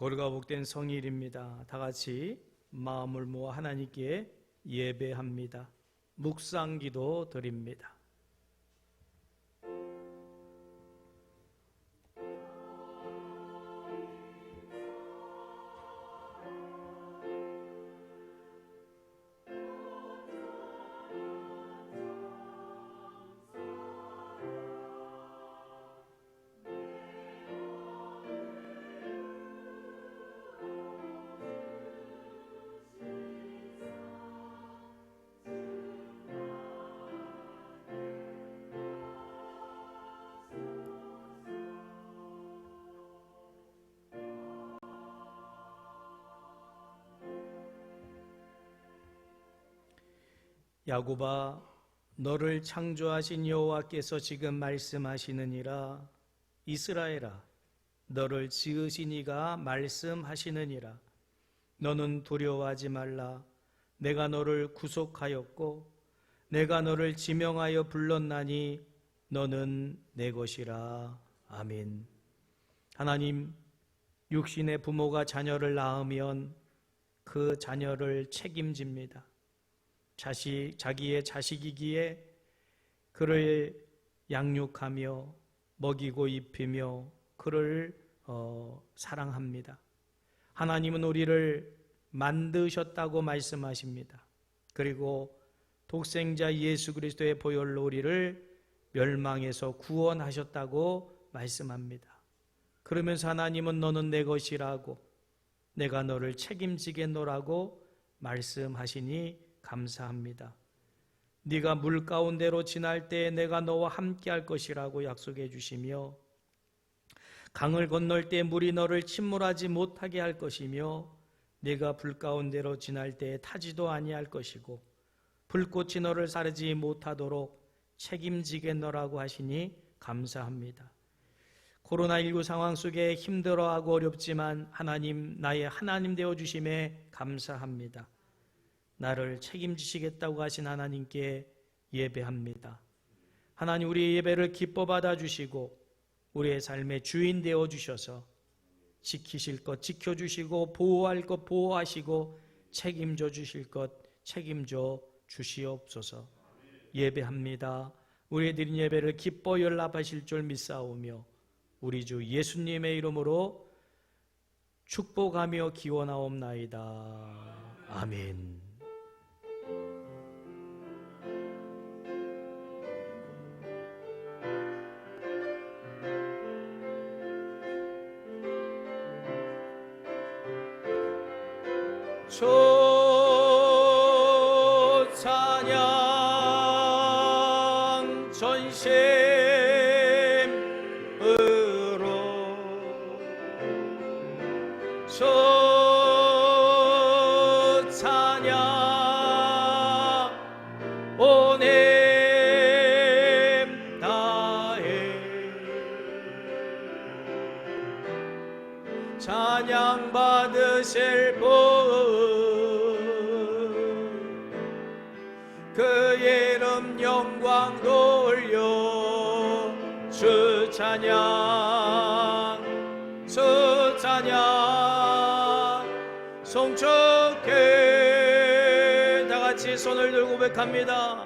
거룩하고 복된 성일입니다. 다 같이 마음을 모아 하나님께 예배합니다. 묵상기도 드립니다. 야곱아, 너를 창조하신 여호와께서 지금 말씀하시느니라. 이스라엘아, 너를 지으신 이가 말씀하시느니라. 너는 두려워하지 말라. 내가 너를 구속하였고 내가 너를 지명하여 불렀나니 너는 내 것이라. 아멘. 하나님, 육신의 부모가 자녀를 낳으면 그 자녀를 책임집니다. 자기의 자식이기에 그를 양육하며 먹이고 입히며 그를 사랑합니다. 하나님은 우리를 만드셨다고 말씀하십니다. 그리고 독생자 예수 그리스도의 보혈로 우리를 멸망에서 구원하셨다고 말씀합니다. 그러면서 하나님은 너는 내 것이라고, 내가 너를 책임지겠노라고 말씀하시니 감사합니다. 네가 물 가운데로 지날 때에 내가 너와 함께할 것이라고 약속해 주시며, 강을 건널 때 물이 너를 침몰하지 못하게 할 것이며, 네가 불 가운데로 지날 때에 타지도 아니할 것이고 불꽃이 너를 사르지 못하도록 책임지겠노라고 하시니 감사합니다. 코로나19 상황 속에 힘들어하고 어렵지만 하나님, 나의 하나님 되어주심에 감사합니다. 나를 책임지시겠다고 하신 하나님께 예배합니다. 하나님, 우리의 예배를 기뻐 받아주시고 우리의 삶의 주인 되어주셔서 지키실 것 지켜주시고 보호할 것 보호하시고 책임져 주실 것 책임져 주시옵소서. 예배합니다. 우리의 드린 예배를 기뻐 연락하실 줄 믿사오며 우리 주 예수님의 이름으로 축복하며 기원하옵나이다. 아멘. 찬양 전심으로 찬양 오냄 다해 찬양 받으실 분 그 이름 영광 돌려 주 찬양 주 찬양 송축해. 다같이 손을 들고 고백합니다.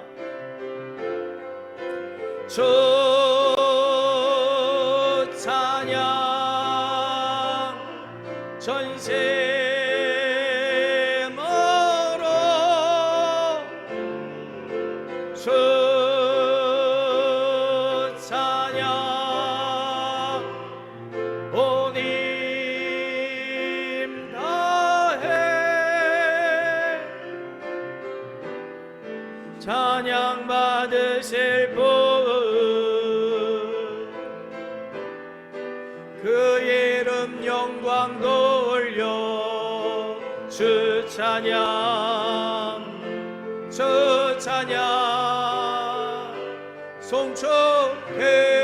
주 찬양 전세 찬양 받으실 분 그 이름 영광 돌려 주 찬양 주 찬양 송축해.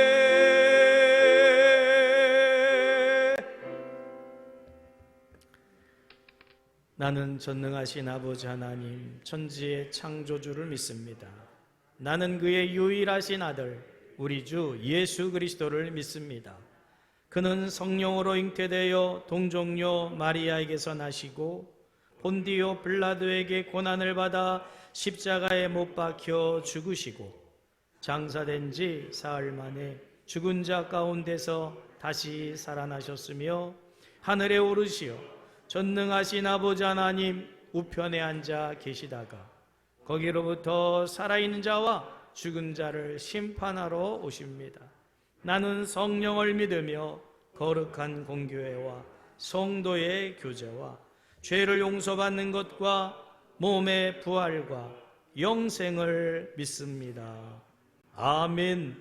나는 전능하신 아버지 하나님 천지의 창조주를 믿습니다. 나는 그의 유일하신 아들 우리 주 예수 그리스도를 믿습니다. 그는 성령으로 잉태되어 동정녀 마리아에게서 나시고 본디오 빌라도에게 고난을 받아 십자가에 못 박혀 죽으시고 장사된 지 사흘 만에 죽은 자 가운데서 다시 살아나셨으며 하늘에 오르시어 전능하신 아버지 하나님 우편에 앉아 계시다가 거기로부터 살아있는 자와 죽은 자를 심판하러 오십니다. 나는 성령을 믿으며 거룩한 공교회와 성도의 교제와 죄를 용서받는 것과 몸의 부활과 영생을 믿습니다. 아멘.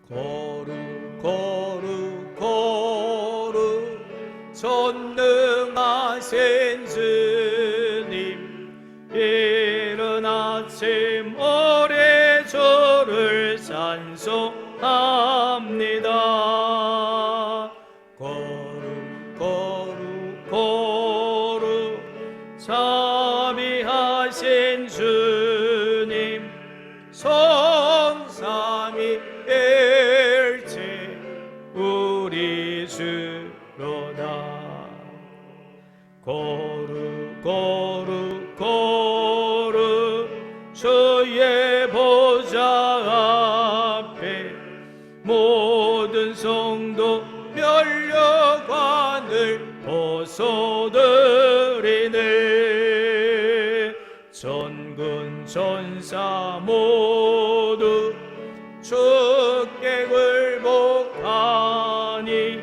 거룩 거룩 거룩 전능하신 주님, 이른 아침 어레 저를 찬송합니다. 거룩 거룩 거룩 자비하신 주님, 성삼위일체 우리 주로다. 거룩 거룩 거룩 주의 보좌 앞에 모든 성도 면류관을 벗어드리네. 전군 전사 모두 주께 굴복하니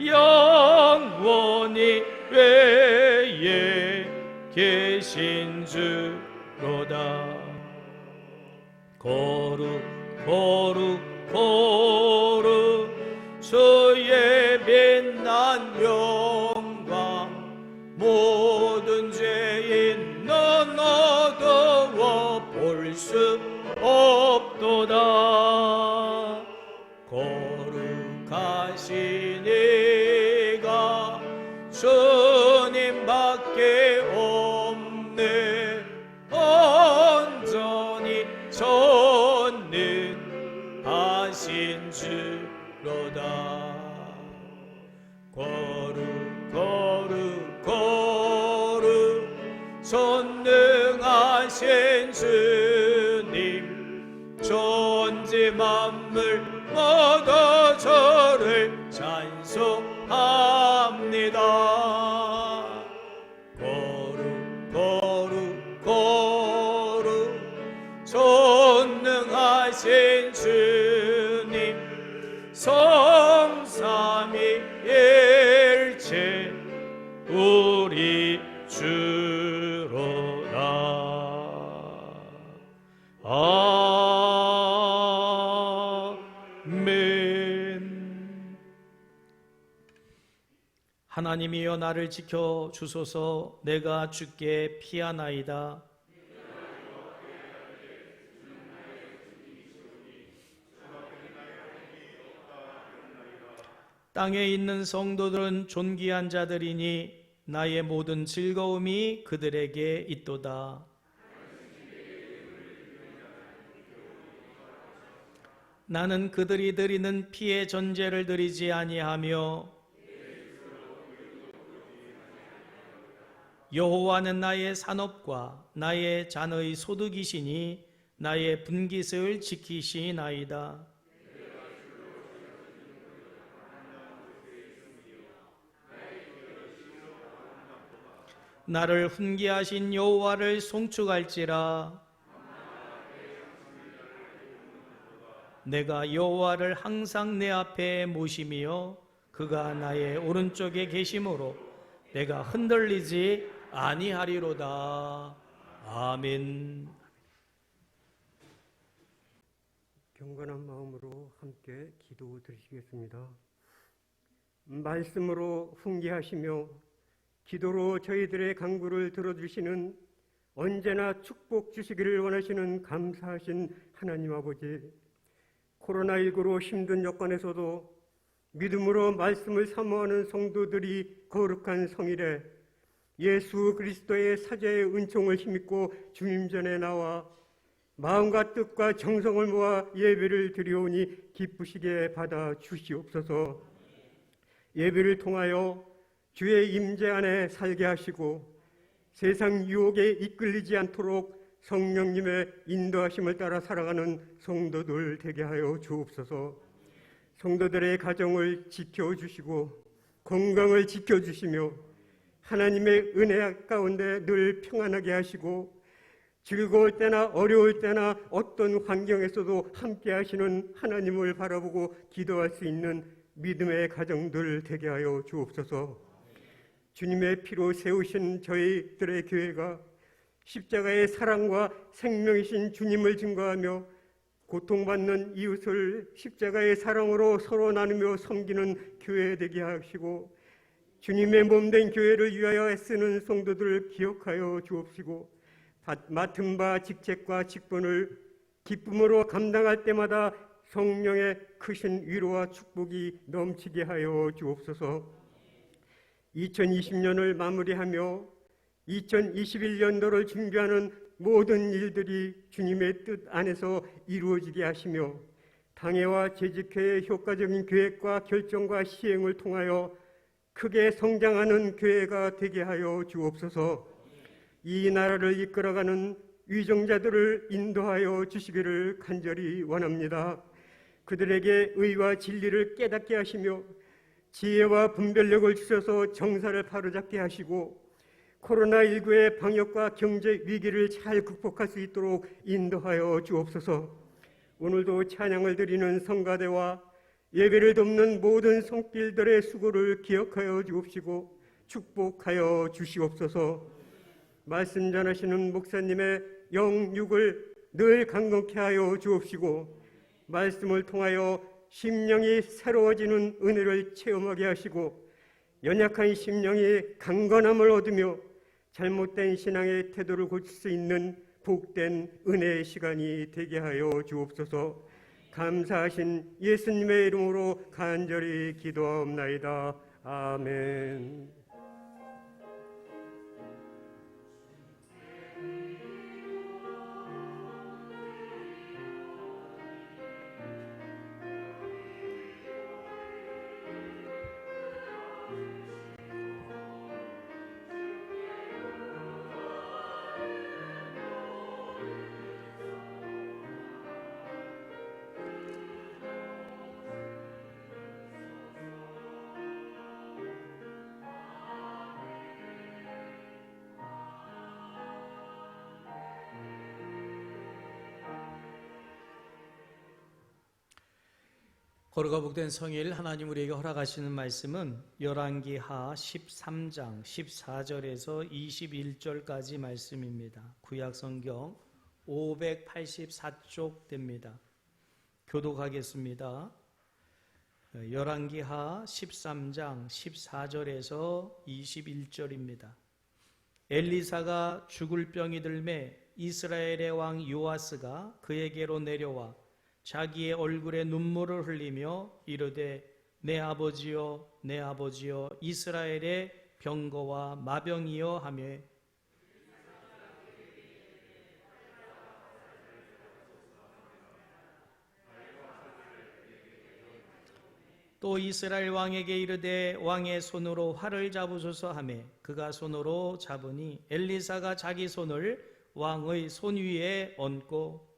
영원히 외에 계신 주로다. 거룩 거룩 거룩 주의 빛난 영광, 모든 죄인 넌 어두워 볼 수 없도다. 거룩하신 이가 주님밖에 없네. 온전히 전능하신 주로다. 거룩 거룩 거룩 전능하신 주님, 존재 만물 모두 저를 찬송합니다. 거룩 거룩 거룩 전능하신 주님, 성삼위일체 우리 주로다. 아멘. 하나님이여 나를 지켜 주소서. 내가 주께 피하나이다. 땅에 있는 성도들은 존귀한 자들이니 나의 모든 즐거움이 그들에게 있도다. 나는 그들이 드리는 피의 전제를 드리지 아니하며 여호와는 나의 산업과 나의 잔의 소득이시니 나의 분깃을 지키시나이다. 나를 훈계하신 여호와를 송축할지라. 내가 여호와를 항상 내 앞에 모심이요 그가 나의 오른쪽에 계심으로 내가 흔들리지 아니하리로다. 아멘. 경건한 마음으로 함께 기도 드리시겠습니다. 말씀으로 훈계하시며 기도로 저희들의 간구를 들어주시는, 언제나 축복 주시기를 원하시는 감사하신 하나님 아버지, 코로나19로 힘든 여건에서도 믿음으로 말씀을 사모하는 성도들이 거룩한 성일에 예수 그리스도의 사자의 은총을 힘입고 주님 전에 나와 마음과 뜻과 정성을 모아 예배를 드리오니 기쁘시게 받아 주시옵소서. 예배를 통하여 주의 임재 안에 살게 하시고 세상 유혹에 이끌리지 않도록 성령님의 인도하심을 따라 살아가는 성도들 되게 하여 주옵소서. 성도들의 가정을 지켜주시고 건강을 지켜주시며 하나님의 은혜 가운데 늘 평안하게 하시고 즐거울 때나 어려울 때나 어떤 환경에서도 함께 하시는 하나님을 바라보고 기도할 수 있는 믿음의 가정들 되게 하여 주옵소서. 주님의 피로 세우신 저희들의 교회가 십자가의 사랑과 생명이신 주님을 증거하며 고통받는 이웃을 십자가의 사랑으로 서로 나누며 섬기는 교회 되게 하시고 주님의 몸된 교회를 위하여 애쓰는 성도들을 기억하여 주옵시고 맡은 바 직책과 직분을 기쁨으로 감당할 때마다 성령의 크신 위로와 축복이 넘치게 하여 주옵소서. 2020년을 마무리하며 2021년도를 준비하는 모든 일들이 주님의 뜻 안에서 이루어지게 하시며 당회와 재직회의 효과적인 계획과 결정과 시행을 통하여 크게 성장하는 교회가 되게 하여 주옵소서. 이 나라를 이끌어가는 위정자들을 인도하여 주시기를 간절히 원합니다. 그들에게 의와 진리를 깨닫게 하시며 지혜와 분별력을 주셔서 정사를 바로잡게 하시고 코로나19의 방역과 경제 위기를 잘 극복할 수 있도록 인도하여 주옵소서. 오늘도 찬양을 드리는 성가대와 예배를 돕는 모든 손길들의 수고를 기억하여 주옵시고 축복하여 주시옵소서. 말씀 전하시는 목사님의 영육을 늘 강건케 하여 주옵시고 말씀을 통하여 심령이 새로워지는 은혜를 체험하게 하시고 연약한 심령이 강건함을 얻으며 잘못된 신앙의 태도를 고칠 수 있는 복된 은혜의 시간이 되게 하여 주옵소서. 감사하신 예수님의 이름으로 간절히 기도하옵나이다. 아멘. 거룩하 복된 성일 하나님 우리에게 허락하시는 말씀은 열왕기하 13장 14절에서 21절까지 말씀입니다. 구약성경 584쪽 됩니다. 교독하겠습니다. 열왕기하 13장 14절에서 21절입니다. 엘리사가 죽을 병이 들매 이스라엘의 왕 요아스가 그에게로 내려와 자기의 얼굴에 눈물을 흘리며 이르되 내 아버지여 내 아버지여 이스라엘의 병거와 마병이여 하며 또 이스라엘 왕에게 이르되 왕의 손으로 활을 잡으소서 하매 그가 손으로 잡으니 엘리사가 자기 손을 왕의 손 위에 얹고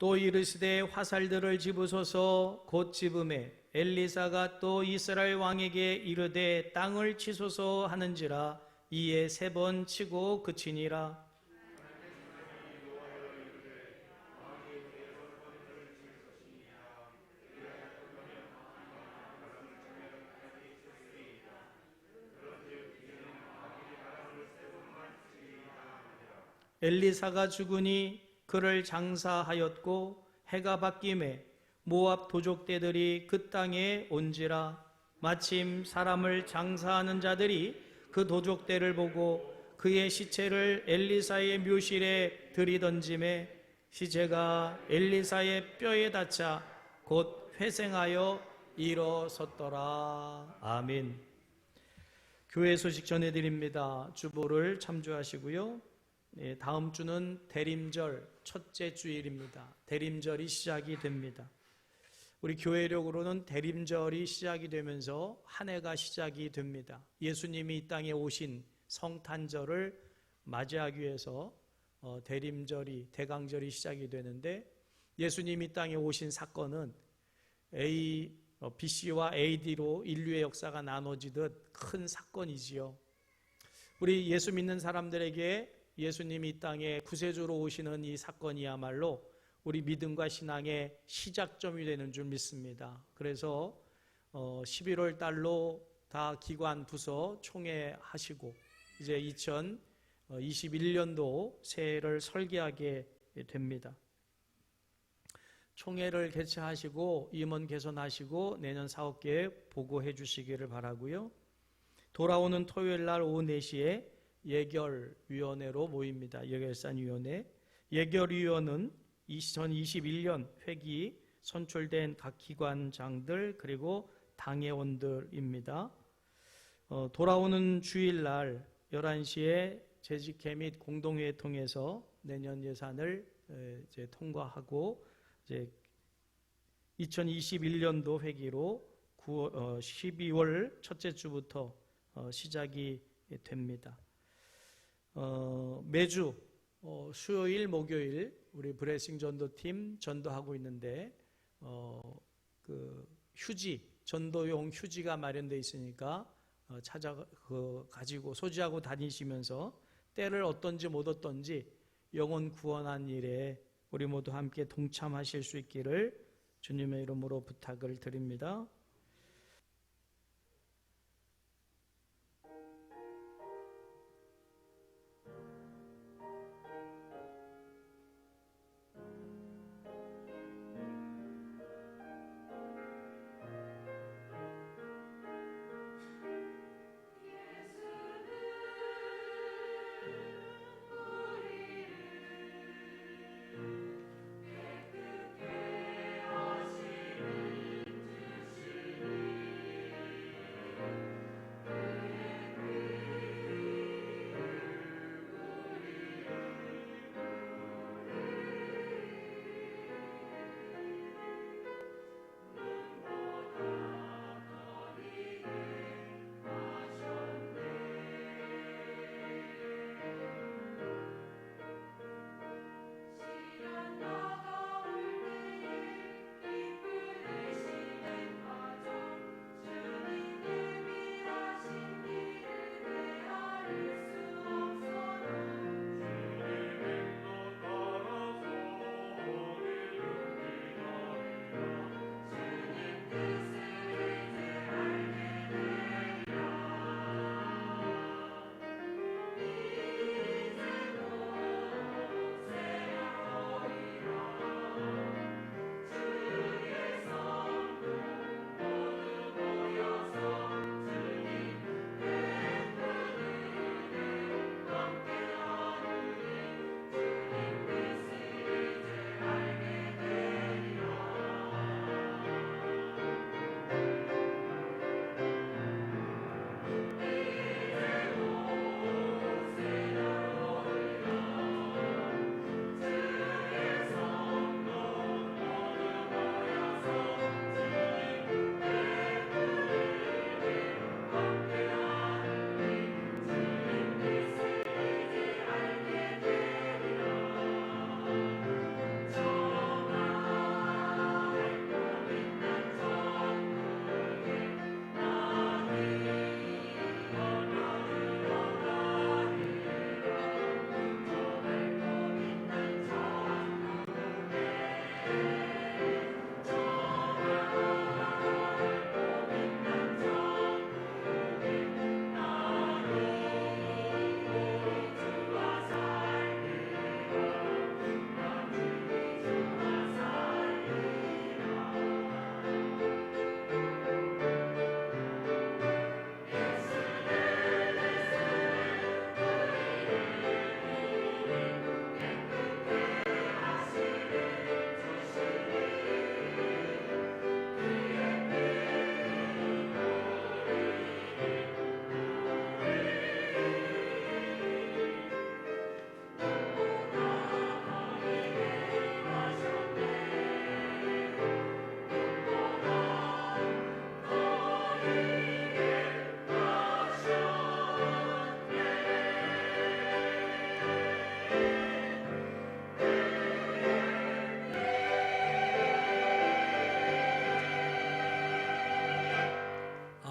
또 이르시되 화살들을 집으소서 곧 집음에 엘리사가 또 이스라엘 왕에게 이르되 땅을 치소서 하는지라 이에 3번 치고 그치니라. 엘리사가 죽으니 그를 장사하였고 해가 바뀜에 모압 도적대들이 그 땅에 온지라. 마침 사람을 장사하는 자들이 그 도적대를 보고 그의 시체를 엘리사의 묘실에 들이던짐에 시체가 엘리사의 뼈에 닿자 곧 회생하여 일어섰더라. 아멘. 교회 소식 전해드립니다. 주보를 참조하시고요. 다음 주는 대림절 첫째 주일입니다. 대림절이 시작이 됩니다. 우리 교회력으로는 대림절이 시작이 되면서 한 해가 시작이 됩니다. 예수님이 이 땅에 오신 성탄절을 맞이하기 위해서 대림절이 시작이 되는데, 예수님이 이 땅에 오신 사건은 BC와 AD로 인류의 역사가 나눠지듯 큰 사건이지요. 우리 예수 믿는 사람들에게 예수님이 이 땅에 구세주로 오시는 이 사건이야말로 우리 믿음과 신앙의 시작점이 되는 줄 믿습니다. 그래서 11월 달로 다 기관 부서 총회하시고 이제 2021년도 새해를 설계하게 됩니다. 총회를 개최하시고 임원 개선하시고 내년 사업계획 보고해 주시기를 바라고요. 돌아오는 토요일 날 오후 4시에 예결위원회로 모입니다. 예결산위원회. 예결위원은 2021년 회기 선출된 각 기관장들 그리고 당회원들입니다. 돌아오는 주일날 11시에 재직회 및 공동회의 통해서 내년 예산을 이제 통과하고 이제 2021년도 회기로 12월 첫째 주부터 시작이 됩니다. 매주 수요일, 목요일 우리 브레싱 전도팀 전도하고 있는데 전도용 휴지가 마련되어 있으니까 가지고 소지하고 다니시면서 때를 얻든지 못 얻든지 영혼 구원한 일에 우리 모두 함께 동참하실 수 있기를 주님의 이름으로 부탁을 드립니다.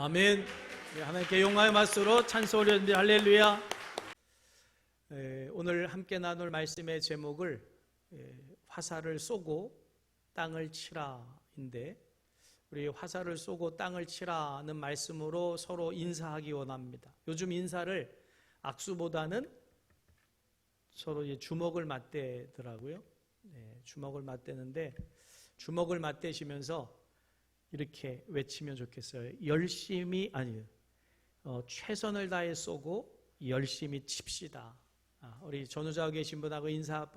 아멘. 네, 하나님께 영광의 말씀으로 찬송 올려드립니다. 할렐루야. 오늘 함께 나눌 말씀의 제목을 화살을 쏘고 땅을 치라인데, 우리 화살을 쏘고 땅을 치라는 말씀으로 서로 인사하기 원합니다. 요즘 인사를 악수보다는 서로 주먹을 맞대더라고요. 주먹을 맞대는데, 주먹을 맞대시면서 이렇게 외치면 좋겠어요. 열심히, 아니요, 최선을 다해 쏘고 열심히 칩시다. 우리 전우자가 계신 분하고 인사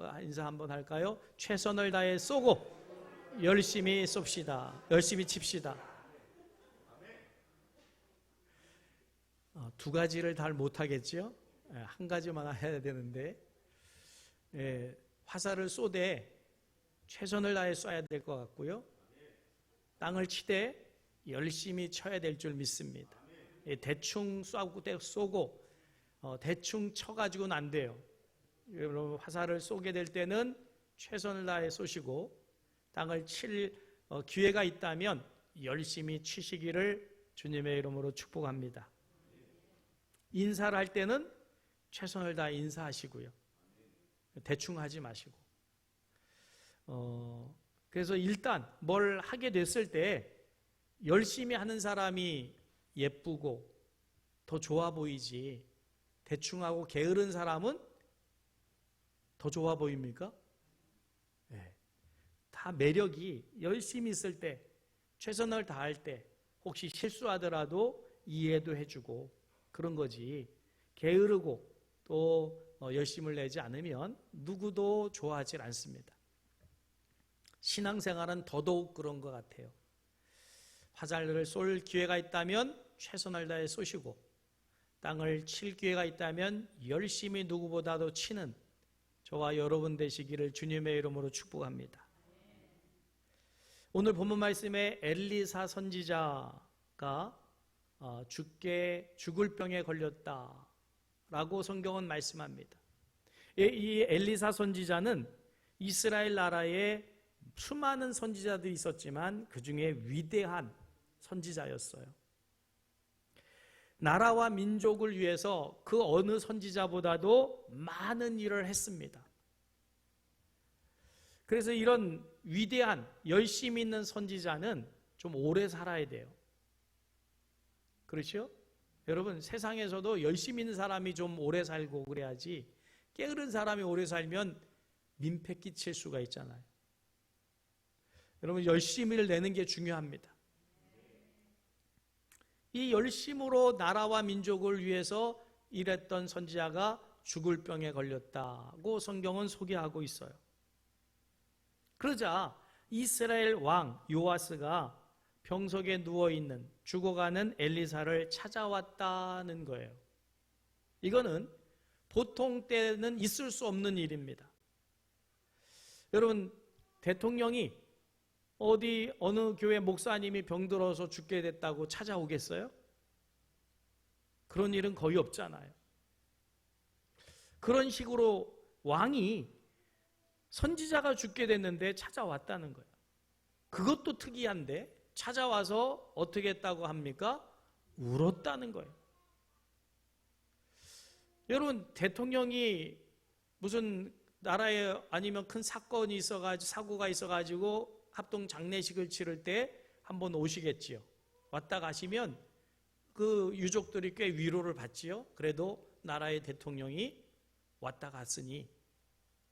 한번 할까요? 최선을 다해 쏘고 열심히 쏩시다. 열심히 칩시다. 두 가지를 다 못하겠죠? 한 가지만 해야 되는데, 화살을 쏘되 최선을 다해 쏴야 될 것 같고요. 땅을 치되 열심히 쳐야 될 줄 믿습니다. 대충 쏘고 대충 쳐가지고는 안 돼요. 여러분, 화살을 쏘게 될 때는 최선을 다해 쏘시고, 땅을 칠 기회가 있다면 열심히 치시기를 주님의 이름으로 축복합니다. 인사를 할 때는 최선을 다해 인사하시고요. 대충 하지 마시고. 그래서 일단 뭘 하게 됐을 때 열심히 하는 사람이 예쁘고 더 좋아 보이지, 대충하고 게으른 사람은 더 좋아 보입니까? 다 매력이 열심히 있을 때, 최선을 다할 때, 혹시 실수하더라도 이해도 해주고 그런 거지, 게으르고 또 열심을 내지 않으면 누구도 좋아하지 않습니다. 신앙생활은 더더욱 그런 것 같아요. 화살을 쏠 기회가 있다면 최선을 다해 쏘시고, 땅을 칠 기회가 있다면 열심히 누구보다도 치는 저와 여러분 되시기를 주님의 이름으로 축복합니다. 오늘 본문 말씀에 엘리사 선지자가 죽을 병에 걸렸다라고 성경은 말씀합니다. 이 엘리사 선지자는 이스라엘 나라에 수많은 선지자들이 있었지만 그 중에 위대한 선지자였어요. 나라와 민족을 위해서 그 어느 선지자보다도 많은 일을 했습니다. 그래서 이런 위대한 열심히 있는 선지자는 좀 오래 살아야 돼요. 그렇죠? 여러분, 세상에서도 열심히 있는 사람이 좀 오래 살고 그래야지, 게으른 사람이 오래 살면 민폐 끼칠 수가 있잖아요. 여러분, 열심히를 내는 게 중요합니다. 이 열심으로 나라와 민족을 위해서 일했던 선지자가 죽을 병에 걸렸다고 성경은 소개하고 있어요. 그러자 이스라엘 왕 요아스가 병석에 누워있는 죽어가는 엘리사를 찾아왔다는 거예요. 이거는 보통 때는 있을 수 없는 일입니다. 여러분, 대통령이 어느 교회 목사님이 병들어서 죽게 됐다고 찾아오겠어요? 그런 일은 거의 없잖아요. 그런 식으로 왕이 선지자가 죽게 됐는데 찾아왔다는 거예요. 그것도 특이한데 찾아와서 어떻게 했다고 합니까? 울었다는 거예요. 여러분, 대통령이 무슨 나라에 아니면 큰 사건이 있어가지고, 사고가 있어가지고 합동 장례식을 치를 때 한번 오시겠지요. 왔다 가시면 그 유족들이 꽤 위로를 받지요. 그래도 나라의 대통령이 왔다 갔으니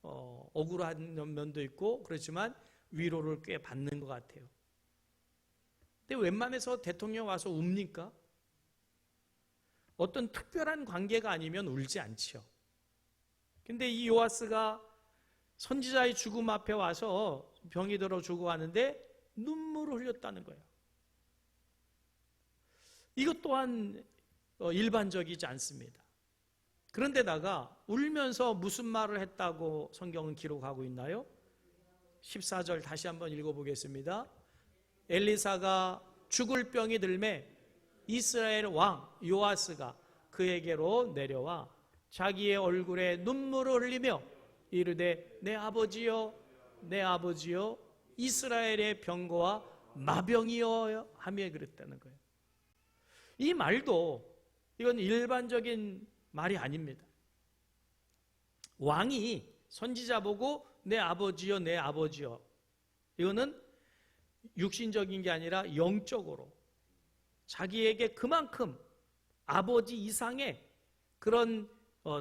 억울한 면도 있고 그렇지만 위로를 꽤 받는 것 같아요. 근데 웬만해서 대통령 와서 웁니까? 어떤 특별한 관계가 아니면 울지 않지요. 근데 이 요아스가 선지자의 죽음 앞에 와서 병이 들어 죽어가는데 눈물을 흘렸다는 거예요. 이것 또한 일반적이지 않습니다. 그런데다가 울면서 무슨 말을 했다고 성경은 기록하고 있나요? 14절 다시 한번 읽어보겠습니다. 엘리사가 죽을 병이 들매 이스라엘 왕 요아스가 그에게로 내려와 자기의 얼굴에 눈물을 흘리며 이르되 내 아버지여 내 아버지여 이스라엘의 병거와 마병이여 하며 그랬다는 거예요. 이 말도 이건 일반적인 말이 아닙니다. 왕이 선지자 보고 내 아버지여 내 아버지여, 이거는 육신적인 게 아니라 영적으로 자기에게 그만큼 아버지 이상의 그런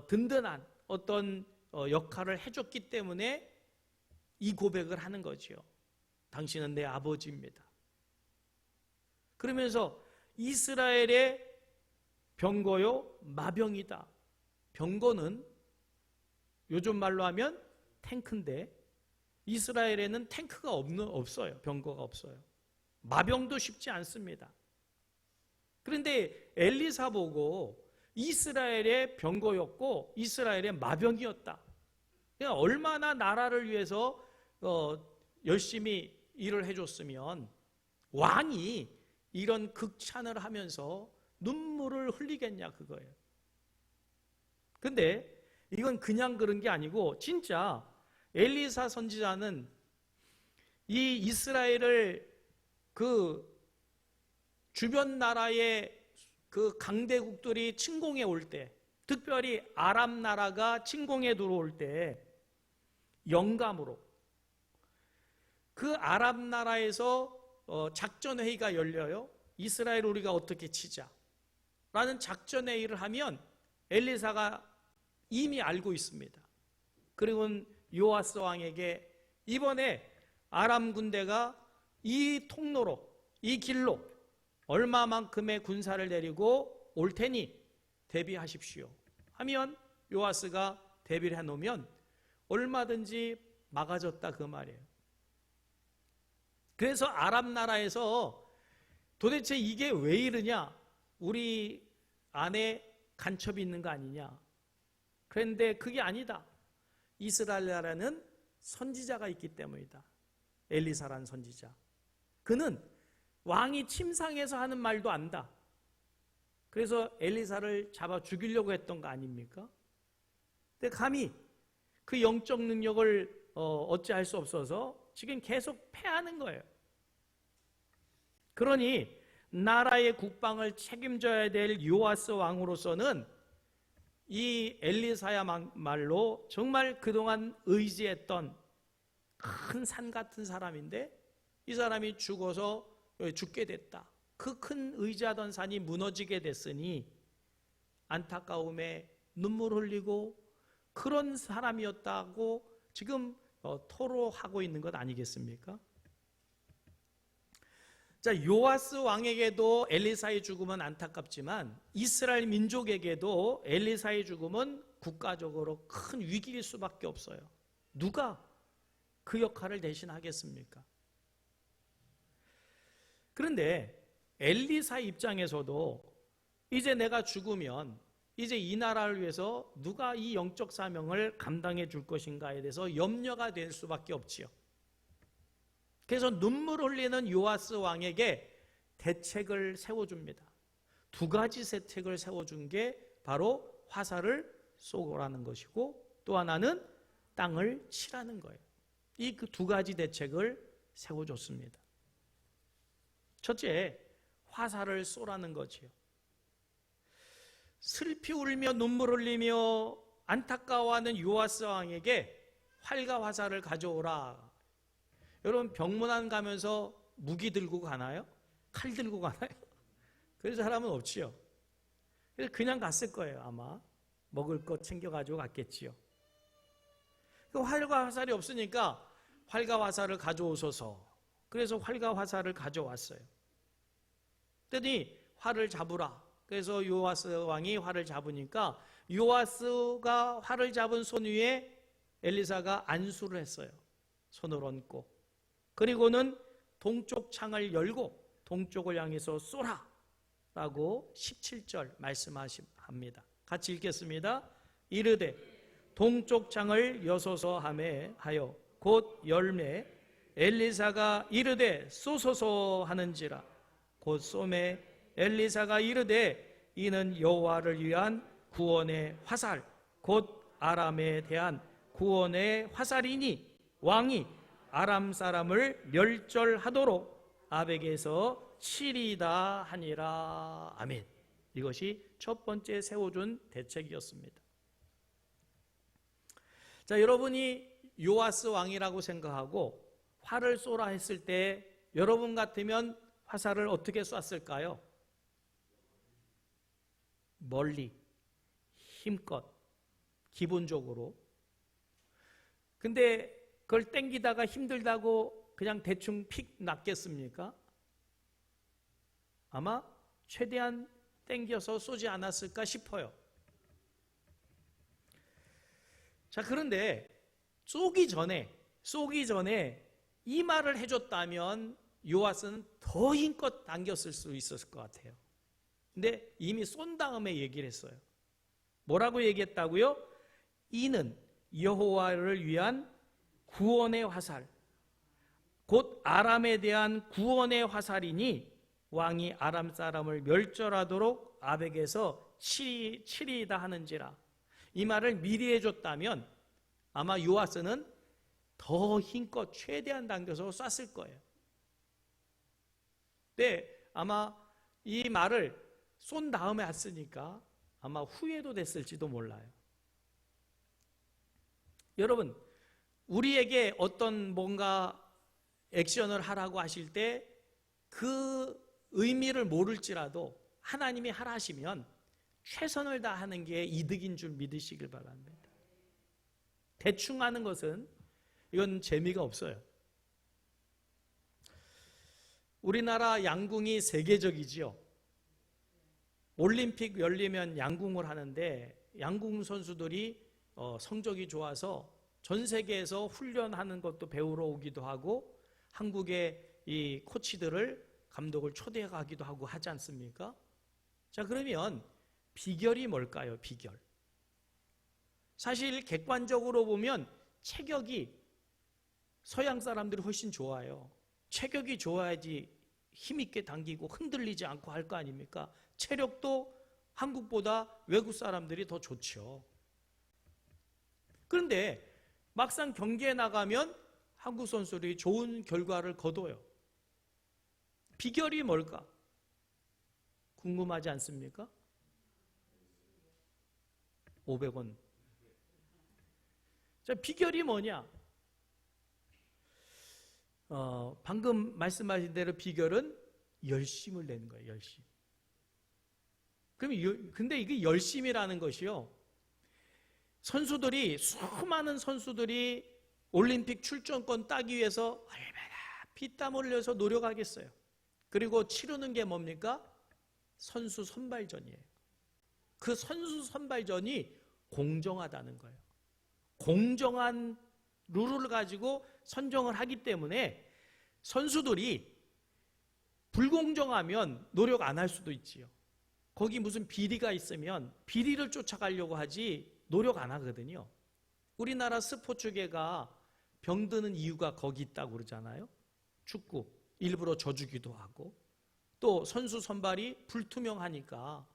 든든한 어떤 역할을 해줬기 때문에 이 고백을 하는 거지요. 당신은 내 아버지입니다. 그러면서 이스라엘의 병거요 마병이다. 병거는 요즘 말로 하면 탱크인데 이스라엘에는 탱크가 없어요. 병거가 없어요. 마병도 쉽지 않습니다. 그런데 엘리사 보고 이스라엘의 병거였고 이스라엘의 마병이었다. 그러니까 얼마나 나라를 위해서 열심히 일을 해줬으면 왕이 이런 극찬을 하면서 눈물을 흘리겠냐 그거예요. 근데 이건 그냥 그런 게 아니고 진짜 엘리사 선지자는 이 이스라엘을 그 주변 나라의 그 강대국들이 침공해 올 때, 특별히 아람 나라가 침공해 들어올 때 영감으로 그 아람 나라에서 작전 회의가 열려요. 이스라엘 우리가 어떻게 치자 라는 작전 회의를 하면 엘리사가 이미 알고 있습니다. 그리고는 요아스 왕에게 이번에 아람 군대가 이 통로로 이 길로 얼마만큼의 군사를 데리고 올 테니 대비하십시오 하면 요아스가 대비를 해놓으면 얼마든지 막아줬다 그 말이에요. 그래서 아람 나라에서 도대체 이게 왜 이러냐, 우리 안에 간첩이 있는 거 아니냐. 그런데 그게 아니다. 이스라엘 나라는 선지자가 있기 때문이다. 엘리사라는 선지자. 그는 왕이 침상에서 하는 말도 안다. 그래서 엘리사를 잡아 죽이려고 했던 거 아닙니까? 근데 감히 그 영적 능력을 어찌할 수 없어서 지금 계속 패하는 거예요. 그러니 나라의 국방을 책임져야 될 요아스 왕으로서는 이 엘리사야말로 정말 그동안 의지했던 큰 산 같은 사람인데 이 사람이 죽어서 죽게 됐다. 그 큰 의지하던 산이 무너지게 됐으니 안타까움에 눈물 흘리고 그런 사람이었다고 지금 토로하고 있는 것 아니겠습니까? 자, 요아스 왕에게도 엘리사의 죽음은 안타깝지만 이스라엘 민족에게도 엘리사의 죽음은 국가적으로 큰 위기일 수밖에 없어요. 누가 그 역할을 대신하겠습니까? 그런데 엘리사 입장에서도 이제 내가 죽으면 이제 이 나라를 위해서 누가 이 영적 사명을 감당해 줄 것인가에 대해서 염려가 될 수밖에 없지요. 그래서 눈물 흘리는 요아스 왕에게 대책을 세워줍니다. 두 가지 대책을 세워준 게 바로 화살을 쏘라는 것이고 또 하나는 땅을 치라는 거예요. 이 그 두 가지 대책을 세워줬습니다. 첫째, 화살을 쏘라는 거지요. 슬피 울며 눈물 흘리며 안타까워하는 요아스 왕에게 활과 화살을 가져오라. 여러분 병문안 가면서 무기 들고 가나요? 칼 들고 가나요? 그런 사람은 없지요. 그래서 그냥 갔을 거예요. 아마 먹을 것 챙겨가지고 갔겠지요. 그 활과 화살이 없으니까 활과 화살을 가져오소서. 그래서 활과 화살을 가져왔어요. 그랬더니 활을 잡으라. 그래서 요아스 왕이 활을 잡으니까 요아스가 활을 잡은 손 위에 엘리사가 안수를 했어요. 손을 얹고. 그리고는 동쪽 창을 열고 동쪽을 향해서 쏘라 라고 17절 말씀합니다. 같이 읽겠습니다. 이르되 동쪽 창을 여소서 하여 곧 열매 엘리사가 이르되 쏘소서 하는지라 곧 쏘매 엘리사가 이르되 이는 여호와를 위한 구원의 화살 곧 아람에 대한 구원의 화살이니 왕이 아람 사람을 멸절하도록 아벡에서 치리다 하니라. 아멘. 이것이 첫 번째 세워준 대책이었습니다. 자, 여러분이 요아스 왕이라고 생각하고 활을 쏘라 했을 때 여러분 같으면 화살을 어떻게 쐈을까요? 멀리, 힘껏, 기본적으로. 근데 그걸 땡기다가 힘들다고 그냥 대충 픽 놨겠습니까? 아마 최대한 땡겨서 쏘지 않았을까 싶어요. 자, 그런데 쏘기 전에 이 말을 해줬다면 요아스는 더 힘껏 당겼을 수 있었을 것 같아요. 근데 이미 쏜 다음에 얘기를 했어요. 뭐라고 얘기했다고요? 이는 여호와를 위한 구원의 화살, 곧 아람에 대한 구원의 화살이니 왕이 아람 사람을 멸절하도록 아벡에서 치리이다 하는지라. 이 말을 미리 해줬다면 아마 요아스는 더 힘껏 최대한 당겨서 쐈을 거예요. 근데 아마 이 말을 쏜 다음에 했으니까 아마 후회도 됐을지도 몰라요. 여러분, 우리에게 어떤 뭔가 액션을 하라고 하실 때 그 의미를 모를지라도 하나님이 하라 하시면 최선을 다하는 게 이득인 줄 믿으시길 바랍니다. 대충 하는 것은 이건 재미가 없어요. 우리나라 양궁이 세계적이지요. 올림픽 열리면 양궁을 하는데 양궁 선수들이 성적이 좋아서 전 세계에서 훈련하는 것도 배우러 오기도 하고 한국의 이 코치들을 감독을 초대해 가기도 하고 하지 않습니까? 자, 그러면 비결이 뭘까요? 비결. 사실 객관적으로 보면 체격이 서양 사람들이 훨씬 좋아요. 체격이 좋아야지 힘있게 당기고 흔들리지 않고 할 거 아닙니까? 체력도 한국보다 외국 사람들이 더 좋죠. 그런데 막상 경기에 나가면 한국 선수들이 좋은 결과를 거둬요. 비결이 뭘까? 궁금하지 않습니까? 500원. 자, 비결이 뭐냐? 방금 말씀하신 대로 비결은 열심을 내는 거예요. 열심. 근데 이게 열심이라는 것이요, 수많은 선수들이 올림픽 출전권 따기 위해서 얼마나 피땀 흘려서 노력하겠어요. 그리고 치르는 게 뭡니까? 선수 선발전이에요. 그 선수 선발전이 공정하다는 거예요. 공정한 룰을 가지고 선정을 하기 때문에 선수들이 불공정하면 노력 안 할 수도 있지요. 거기 무슨 비리가 있으면 비리를 쫓아가려고 하지 노력 안 하거든요. 우리나라 스포츠계가 병드는 이유가 거기 있다고 그러잖아요. 축구 일부러 져주기도 하고 또 선수 선발이 불투명하니까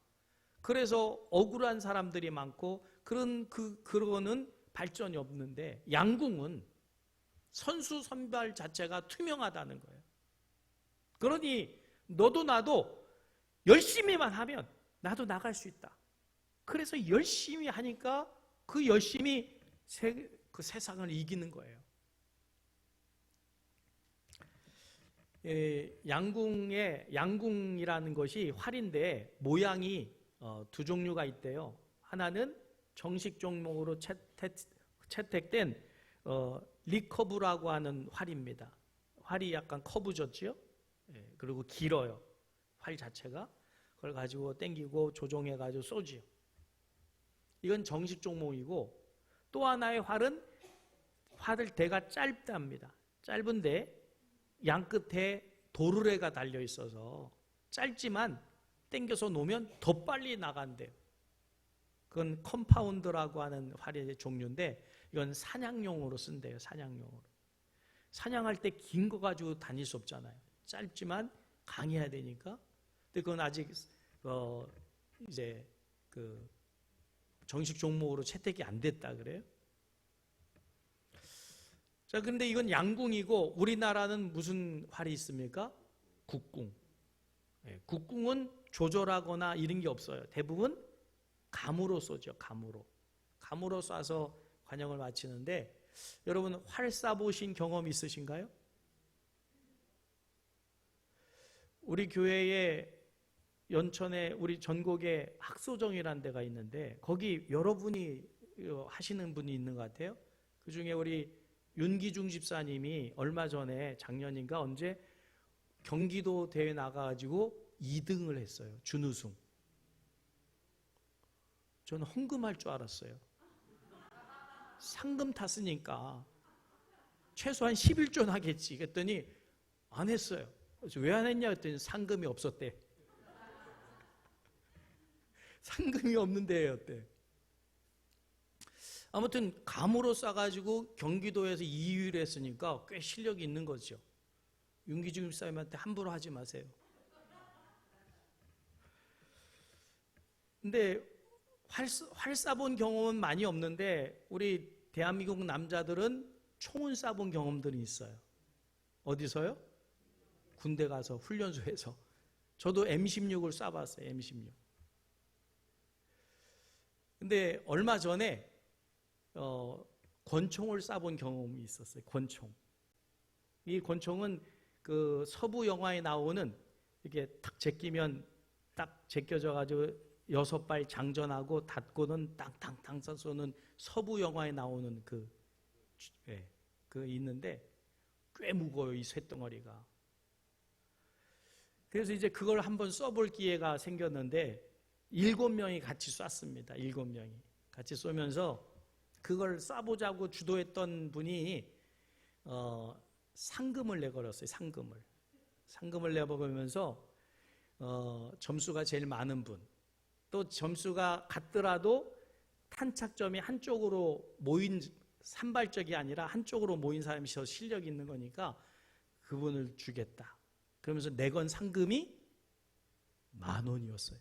그래서 억울한 사람들이 많고 그거는 발전이 없는데, 양궁은 선수 선발 자체가 투명하다는 거예요. 그러니 너도 나도 열심히만 하면 나도 나갈 수 있다. 그래서 열심히 하니까 그 열심히 그 세상을 이기는 거예요. 양궁이라는 것이 활인데 모양이 두 종류가 있대요. 하나는 정식 종목으로 채택된 리커브라고 하는 활입니다. 활이 약간 커브졌죠? 그리고 길어요. 활 자체가. 그걸 가지고 당기고 조종해가지고 쏘지요. 이건 정식 종목이고, 또 하나의 활을 대가 짧답니다. 짧은데 양 끝에 도르래가 달려 있어서 짧지만 당겨서 놓으면 더 빨리 나간대요. 그건 컴파운드라고 하는 활의 종류인데 이건 사냥용으로 쓴대요. 사냥용으로. 사냥할 때 긴 거 가지고 다닐 수 없잖아요. 짧지만 강해야 되니까. 근데 그건 아직 이제 그 정식 종목으로 채택이 안 됐다 그래요. 자, 근데 이건 양궁이고 우리나라는 무슨 활이 있습니까? 국궁. 국궁은 조절하거나 이런 게 없어요. 대부분 감으로 쏘죠. 감으로 쏴서 관역을 마치는데, 여러분 활 쏴보신 경험 있으신가요? 우리 교회에 연천에 우리 전국에 학소정이라는 데가 있는데 거기 여러분이 하시는 분이 있는 것 같아요. 그중에 우리 윤기중 집사님이 얼마 전에 작년인가 언제 경기도 대회 나가가지고 2등을 했어요. 준우승. 저는 헌금할 줄 알았어요. 상금 탔으니까 최소한 11조 하겠지. 그랬더니 안 했어요. 왜 안 했냐 했더니 상금이 없었대. 상금이 없는데 였대. 아무튼 감으로 쏴가지고 경기도에서 2위를 했으니까 꽤 실력이 있는 거죠. 윤기중 집사님한테 함부로 하지 마세요. 근데 활 쏴본 경험은 많이 없는데 우리 대한민국 남자들은 총은 쏴본 경험들이 있어요. 어디서요? 군대 가서 훈련소에서. 저도 M16을 쏴봤어요. M16. 근데 얼마 전에 권총을 쏴본 경험이 있었어요. 권총. 이 권총은 그 서부 영화에 나오는 이렇게 탁 제끼면 딱 제껴져가지고 6발 장전하고 닫고는 땅땅땅 쏘는 서부 영화에 나오는 그 있는데 꽤 무거워요. 이 쇳덩어리가. 그래서 이제 그걸 한번 써볼 기회가 생겼는데 7명이 같이 쐈습니다. 7명이 같이 쏘면서 그걸 쏴보자고 주도했던 분이 상금을 내걸었어요. 상금을 내버리면서 점수가 제일 많은 분, 또 점수가 같더라도 탄착점이 한쪽으로 모인 산발적이 아니라 한쪽으로 모인 사람이 더 실력이 있는 거니까 그분을 주겠다. 그러면서 내건 상금이 10,000원이었어요.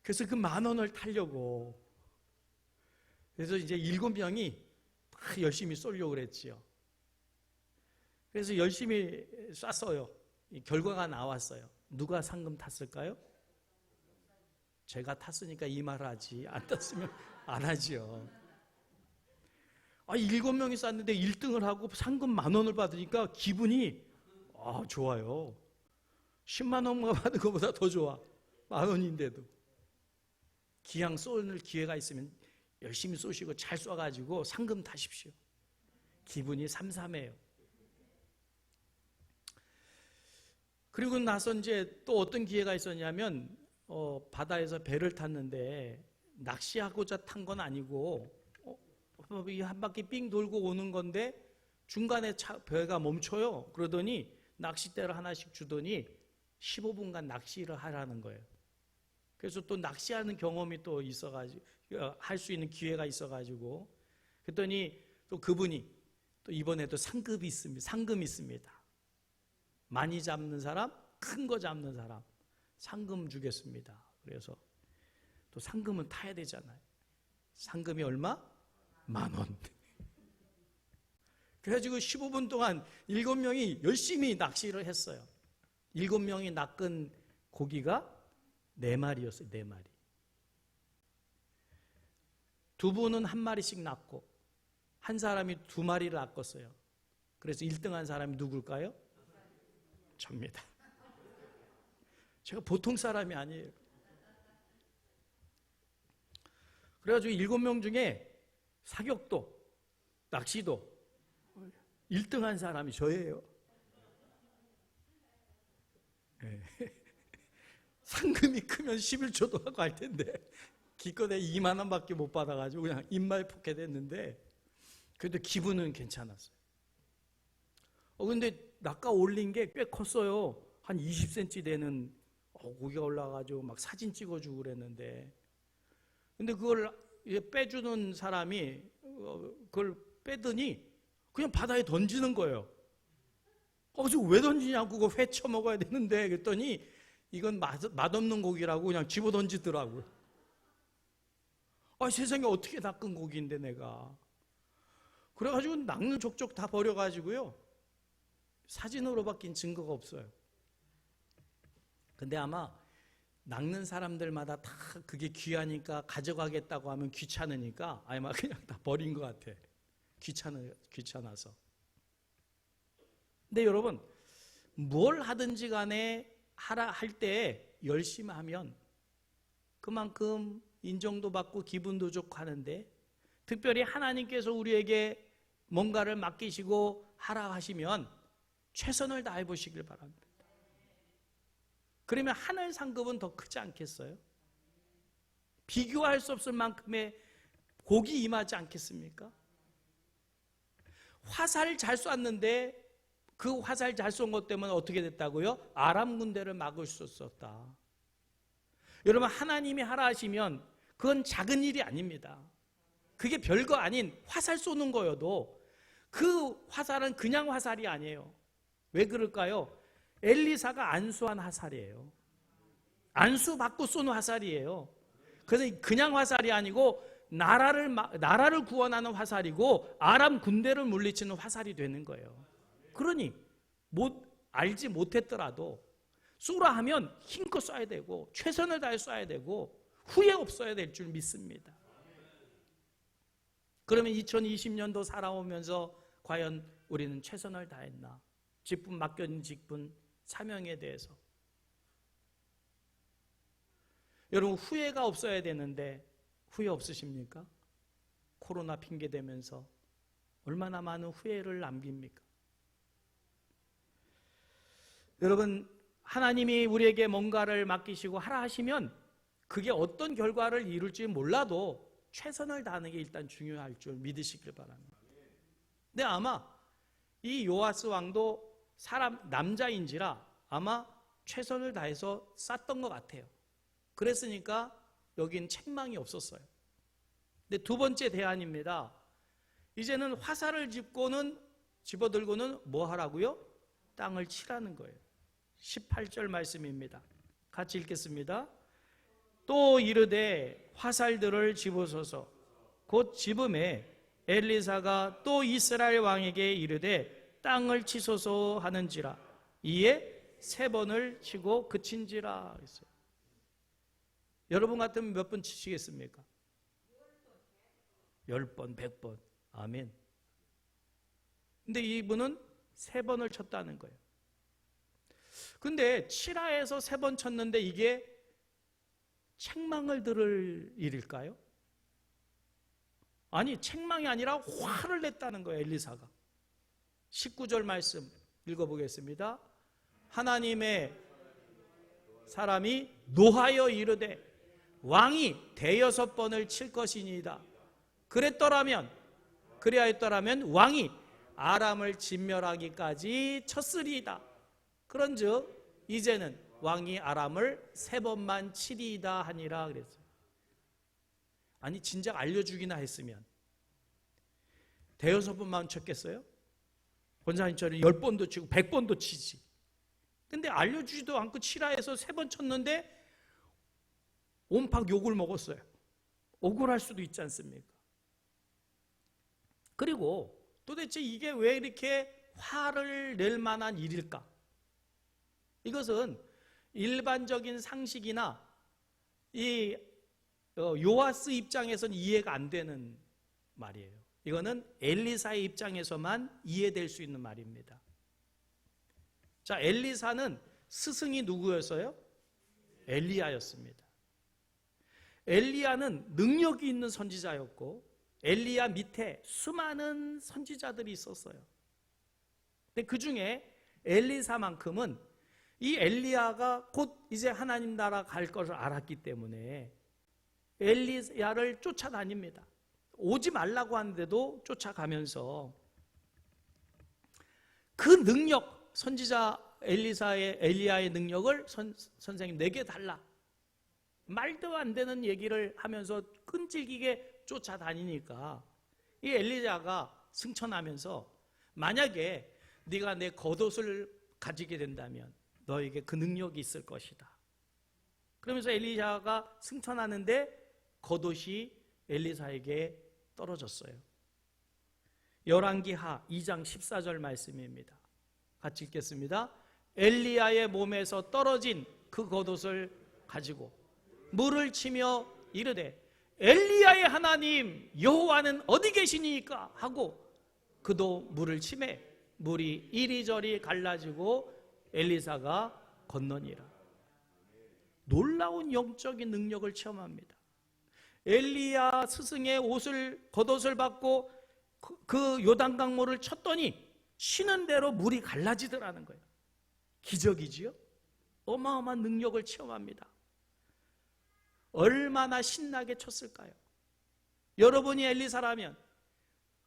그래서 그 10,000원을 타려고, 그래서 이제 7명이 막 열심히 쏘려고 그랬지요. 그래서 열심히 쐈어요. 결과가 나왔어요. 누가 상금 탔을까요? 제가 탔으니까 이 말을 하지. 안 탔으면 안 하지요. 7명이 쐈는데 1등을 하고 상금 10,000원을 받으니까 기분이 좋아요. 10만 원만 받은 것보다 더 좋아. 10,000원인데도. 기왕 쏘는 기회가 있으면 열심히 쏘시고 잘 쏴가지고 상금 타십시오. 기분이 삼삼해요. 그리고 나서 이제 또 어떤 기회가 있었냐면 바다에서 배를 탔는데 낚시하고자 탄 건 아니고 한 바퀴 삥 돌고 오는 건데 중간에 배가 멈춰요. 그러더니 낚싯대를 하나씩 주더니 15분간 낚시를 하라는 거예요. 그래서 또 낚시하는 경험이 또 있어가지고 할 수 있는 기회가 있어가지고 그랬더니 또 그분이 또 이번에도 상금이 있습니다. 많이 잡는 사람, 큰 거 잡는 사람 상금 주겠습니다. 그래서 또 상금은 타야 되잖아요. 상금이 얼마? 10,000원. 그래가지고 15분 동안 7명이 열심히 낚시를 했어요. 7명이 낚은 고기가 4마리였어요. 4마리. 두 분은 1마리씩 낚고 한 사람이 2마리를 낚았어요. 그래서 1등한 사람이 누굴까요? 접니다. 제가 보통 사람이 아니에요. 그래가지고 7명 중에 사격도, 낚시도 1등한 사람이 저예요. 네. 상금이 크면 11조도 하고 할 텐데 기껏해 2만 원밖에 못 받아가지고 그냥 입마에 포켓했는데 그래도 기분은 괜찮았어요. 근데 낚아 올린 게 꽤 컸어요. 한 20cm 되는 고기가 올라가지고 막 사진 찍어주고 그랬는데, 근데 그걸 빼주는 사람이 그걸 빼더니 그냥 바다에 던지는 거예요. 그래서 왜 던지냐고, 그거 회 쳐먹어야 되는데 그랬더니 이건 맛없는 고기라고 그냥 집어 던지더라고요. 세상에 어떻게 낚은 고기인데 내가. 그래가지고 낚는 족족 다 버려가지고요. 사진으로 바뀐 증거가 없어요. 근데 아마 낚는 사람들마다 다 그게 귀하니까 가져가겠다고 하면 귀찮으니까 아마 그냥 다 버린 것 같아. 귀찮아서. 근데 여러분, 뭘 하든지 간에 할 때 열심히 하면 그만큼 인정도 받고 기분도 좋고 하는데, 특별히 하나님께서 우리에게 뭔가를 맡기시고 하라 하시면 최선을 다해 보시길 바랍니다. 그러면 하늘 상급은 더 크지 않겠어요? 비교할 수 없을 만큼의 복이 임하지 않겠습니까? 화살 잘 쐈는데 그 화살 잘 쏜 것 때문에 어떻게 됐다고요? 아람 군대를 막을 수 없었다. 여러분, 하나님이 하라 하시면 그건 작은 일이 아닙니다. 그게 별거 아닌 화살 쏘는 거여도 그 화살은 그냥 화살이 아니에요. 왜 그럴까요? 엘리사가 안수한 화살이에요. 안수 받고 쏜 화살이에요. 그래서 그냥 화살이 아니고 나라를 구원하는 화살이고 아람 군대를 물리치는 화살이 되는 거예요. 그러니 알지 못했더라도 쏘라 하면 힘껏 쏴야 되고 최선을 다해 쏴야 되고 후회 없어야 될 줄 믿습니다. 그러면 2020년도 살아오면서 과연 우리는 최선을 다했나? 직분, 맡겨진 직분, 사명에 대해서. 여러분, 후회가 없어야 되는데 후회 없으십니까? 코로나 핑계 대면서 얼마나 많은 후회를 남깁니까? 여러분, 하나님이 우리에게 뭔가를 맡기시고 하라 하시면 그게 어떤 결과를 이룰지 몰라도 최선을 다하는 게 일단 중요할 줄 믿으시길 바랍니다. 근데 아마 이 요아스 왕도 남자인지라 아마 최선을 다해서 쌌던 것 같아요. 그랬으니까 여긴 책망이 없었어요. 근데 두 번째 대안입니다. 이제는 화살을 집어들고는 뭐 하라고요? 땅을 치라는 거예요. 18절 말씀입니다. 같이 읽겠습니다. 또 이르되 화살들을 집으소서. 곧 집음에 엘리사가 또 이스라엘 왕에게 이르되 땅을 치소서 하는지라. 이에 3번을 치고 그친지라 했어요. 여러분 같으면 몇 번 치시겠습니까? 10번, 100번. 아멘. 근데 이분은 3번을 쳤다는 거예요. 근데 치라에서 3번 쳤는데 이게 책망을 들을 일일까요? 아니, 책망이 아니라 화를 냈다는 거예요, 엘리사가. 19절 말씀 읽어보겠습니다. 하나님의 사람이 노하여 이르되 왕이 6번을 칠 것이니이다. 그리하였더라면 왕이 아람을 진멸하기까지 쳤으리이다. 그런즉 이제는 왕이 아람을 3번만 치리이다 하니라 그랬어요. 아니, 진작 알려주기나 했으면 6번만 쳤겠어요? 권사님처럼 10번도 치고 100번도 치지. 근데 알려주지도 않고 치라 해서 3번 쳤는데 온팍 욕을 먹었어요. 억울할 수도 있지 않습니까? 그리고 도대체 이게 왜 이렇게 화를 낼 만한 일일까? 이것은 일반적인 상식이나 이 요아스 입장에서는 이해가 안 되는 말이에요. 이거는 엘리사의 입장에서만 이해될 수 있는 말입니다. 자, 엘리사는 스승이 누구였어요? 엘리야였습니다. 엘리야는 능력이 있는 선지자였고 엘리야 밑에 수많은 선지자들이 있었어요. 근데 그 중에 엘리사만큼은 이 엘리야가 곧 이제 하나님 나라 갈 것을 알았기 때문에 엘리야를 쫓아다닙니다. 오지 말라고 하는데도 쫓아가면서 그 능력, 선지자 엘리야의 능력을 선생님 내게 달라. 말도 안 되는 얘기를 하면서 끈질기게 쫓아다니니까 이 엘리야가 승천하면서 만약에 네가 내 겉옷을 가지게 된다면 너에게 그 능력이 있을 것이다. 그러면서 엘리야가 승천하는데 겉옷이 엘리사에게 떨어졌어요. 열왕기하 2장 14절 말씀입니다. 같이 읽겠습니다. 엘리야의 몸에서 떨어진 그 겉옷을 가지고 물을 치며 이르되 엘리야의 하나님 여호와는 어디 계시니까 하고 그도 물을 치매 물이 이리저리 갈라지고 엘리사가 건너니라. 놀라운 영적인 능력을 체험합니다. 엘리야 스승의 겉옷을 받고 그 요단강물을 쳤더니 쉬는 대로 물이 갈라지더라는 거예요. 기적이지요? 어마어마한 능력을 체험합니다. 얼마나 신나게 쳤을까요? 여러분이 엘리사라면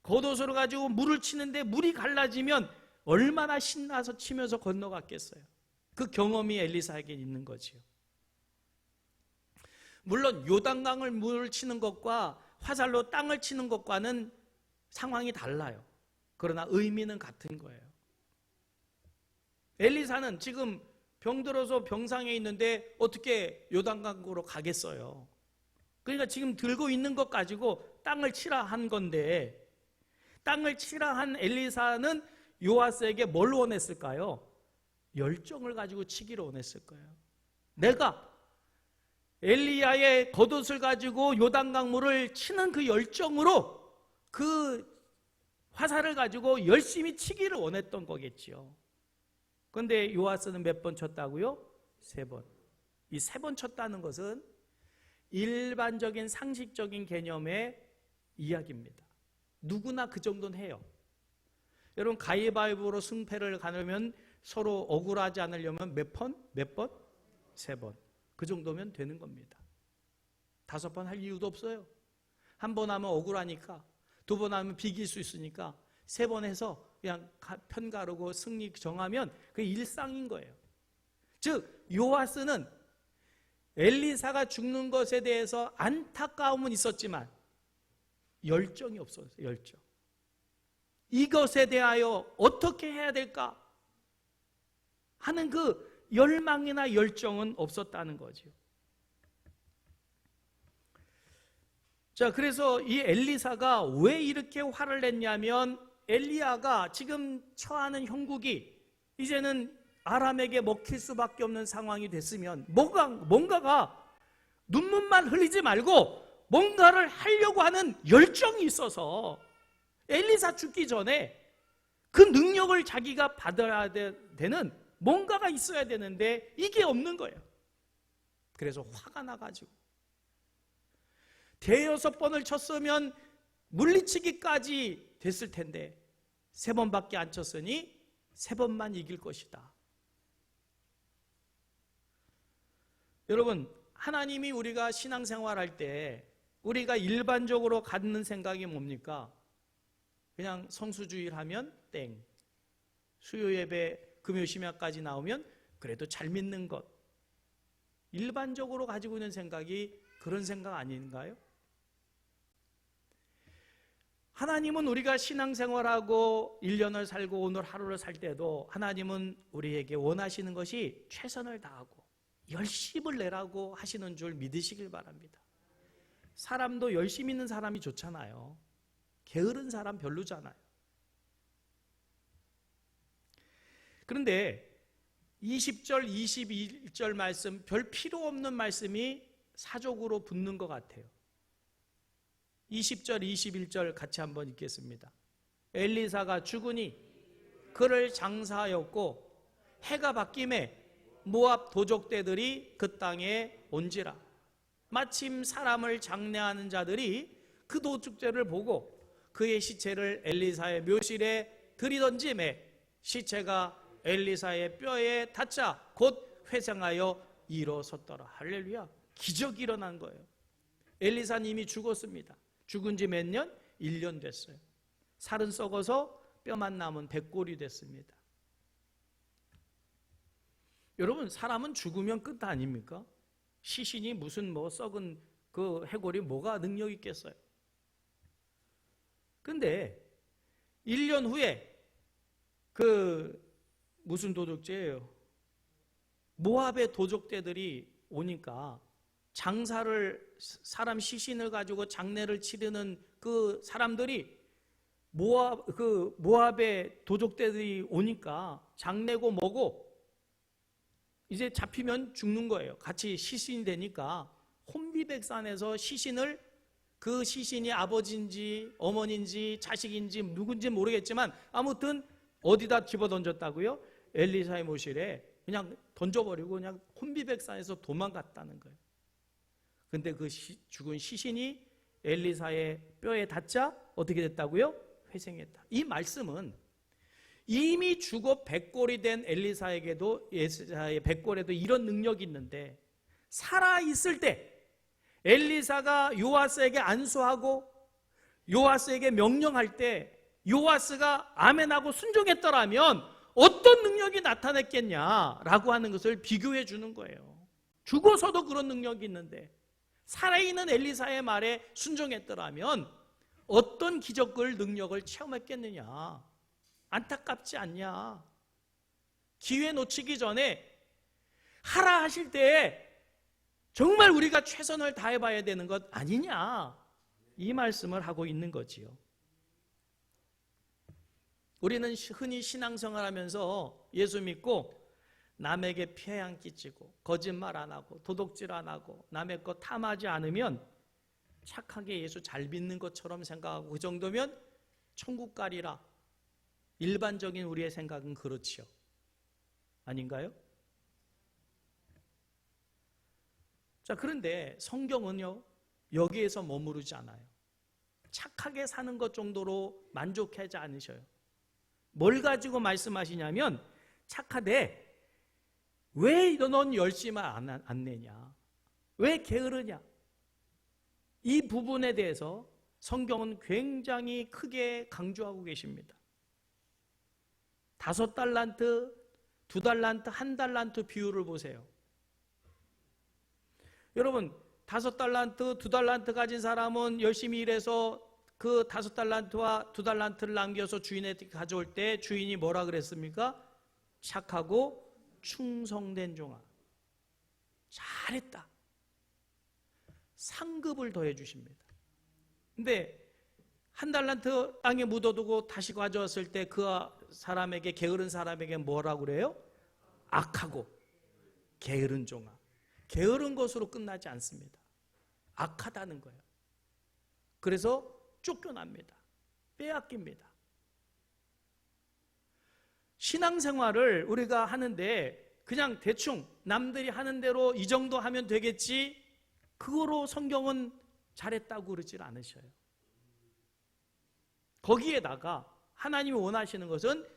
겉옷으로 가지고 물을 치는데 물이 갈라지면 얼마나 신나서 치면서 건너갔겠어요. 그 경험이 엘리사에게 있는 거지요. 물론 요단강을 물을 치는 것과 화살로 땅을 치는 것과는 상황이 달라요. 그러나 의미는 같은 거예요. 엘리사는 지금 병들어서 병상에 있는데 어떻게 요단강으로 가겠어요? 그러니까 지금 들고 있는 것 가지고 땅을 치라 한 건데, 땅을 치라 한 엘리사는 요아스에게 뭘 원했을까요? 열정을 가지고 치기를 원했을 거예요. 내가 엘리야의 겉옷을 가지고 요단강물을 치는 그 열정으로 그 화살을 가지고 열심히 치기를 원했던 거겠지요. 그런데 요아스는 몇 번 쳤다고요? 3번. 이 3번 쳤다는 것은 일반적인 상식적인 개념의 이야기입니다. 누구나 그 정도는 해요. 여러분 가위바위보로 승패를 가려면 서로 억울하지 않으려면 몇 번? 3번. 그 정도면 되는 겁니다. 5번 할 이유도 없어요. 한 번 하면 억울하니까, 2번 하면 비길 수 있으니까 3번 해서 그냥 편 가르고 승리 정하면 그게 일상인 거예요. 즉 요아스는 엘리사가 죽는 것에 대해서 안타까움은 있었지만 열정이 없었어요. 열정. 이것에 대하여 어떻게 해야 될까 하는 그 열망이나 열정은 없었다는 거죠. 자, 그래서 이 엘리사가 왜 이렇게 화를 냈냐면 엘리야가 지금 처하는 형국이 이제는 아람에게 먹힐 수밖에 없는 상황이 됐으면 뭔가가 눈물만 흘리지 말고 뭔가를 하려고 하는 열정이 있어서 엘리사 죽기 전에 그 능력을 자기가 받아야 되는 뭔가가 있어야 되는데 이게 없는 거예요. 그래서 화가 나가지고 6번을 쳤으면 물리치기까지 됐을 텐데 3번밖에 안 쳤으니 3번만 이길 것이다. 여러분, 하나님이 우리가 신앙생활할 때 우리가 일반적으로 갖는 생각이 뭡니까? 그냥 성수주일 하면 땡, 수요예배 금요심야까지 나오면 그래도 잘 믿는 것, 일반적으로 가지고 있는 생각이 그런 생각 아닌가요? 하나님은 우리가 신앙생활하고 1년을 살고 오늘 하루를 살 때도 하나님은 우리에게 원하시는 것이 최선을 다하고 열심을 내라고 하시는 줄 믿으시길 바랍니다. 사람도 열심히 있는 사람이 좋잖아요. 게으른 사람 별로잖아요. 그런데 20절, 21절 말씀 별 필요 없는 말씀이 사족으로 붙는 것 같아요. 20절, 21절 같이 한번 읽겠습니다. 엘리사가 죽으니 그를 장사하였고 해가 바뀜에 모압 도적대들이 그 땅에 온지라. 마침 사람을 장례하는 자들이 그 도적대를 보고 그의 시체를 엘리사의 묘실에 들이던짐에 시체가 엘리사의 뼈에 닿자 곧 회생하여 일어섰더라. 할렐루야. 기적이 일어난 거예요. 엘리사님이 죽었습니다. 죽은 지 몇 년? 1년 됐어요. 살은 썩어서 뼈만 남은 백골이 됐습니다. 여러분, 사람은 죽으면 끝 아닙니까? 시신이 무슨 썩은 그 해골이 뭐가 능력 있겠어요? 근데 1년 후에 무슨 도적죄예요? 모압의 도적대들이 오니까 장사를, 사람 시신을 가지고 장례를 치르는 그 사람들이 모압의 도적대들이 오니까 장내고 뭐고 이제 잡히면 죽는 거예요. 같이 시신이 되니까 혼비백산에서 시신을, 그 시신이 아버지인지 어머니인지 자식인지 누군지 모르겠지만 아무튼 어디다 집어던졌다고요? 엘리사의 모실에 그냥 던져버리고 그냥 혼비백산에서 도망갔다는 거예요. 근데 그 죽은 시신이 엘리사의 뼈에 닿자 어떻게 됐다고요? 회생했다. 이 말씀은 이미 죽어 백골이 된 엘리사에게도, 예수의 백골에도 이런 능력이 있는데, 살아있을 때 엘리사가 요아스에게 안수하고 요아스에게 명령할 때 요아스가 아멘하고 순종했더라면 어떤 능력이 나타났겠냐라고 하는 것을 비교해 주는 거예요. 죽어서도 그런 능력이 있는데 살아있는 엘리사의 말에 순종했더라면 어떤 기적을, 능력을 체험했겠느냐. 안타깝지 않냐. 기회 놓치기 전에 하라 하실 때 정말 우리가 최선을 다해봐야 되는 것 아니냐, 이 말씀을 하고 있는 거지요. 우리는 흔히 신앙생활하면서 예수 믿고 남에게 피해 안 끼치고 거짓말 안 하고 도둑질 안 하고 남의 것 탐하지 않으면 착하게 예수 잘 믿는 것처럼 생각하고 그 정도면 천국 가리라. 일반적인 우리의 생각은 그렇지요. 아닌가요? 자, 그런데 성경은요, 여기에서 머무르지 않아요. 착하게 사는 것 정도로 만족하지 않으셔요. 뭘 가지고 말씀하시냐면, 착하되 왜 넌 열심을 안 내냐? 왜 게으르냐? 이 부분에 대해서 성경은 굉장히 크게 강조하고 계십니다. 5달란트, 2달란트, 1달란트 비율을 보세요. 여러분, 5달란트, 2달란트 가진 사람은 열심히 일해서 그 5달란트와 2달란트를 남겨서 주인에게 가져올 때 주인이 뭐라 그랬습니까? 착하고 충성된 종아, 잘했다. 상급을 더해 주십니다. 근데 1달란트 땅에 묻어두고 다시 가져왔을 때 그 사람에게, 게으른 사람에게 뭐라고 그래요? 악하고 게으른 종아. 게으른 것으로 끝나지 않습니다. 악하다는 거예요. 그래서 쫓겨납니다. 빼앗깁니다. 신앙생활을 우리가 하는데 그냥 대충 남들이 하는 대로 이 정도 하면 되겠지, 그거로 성경은 잘했다고 그러질 않으셔요. 거기에다가 하나님이 원하시는 것은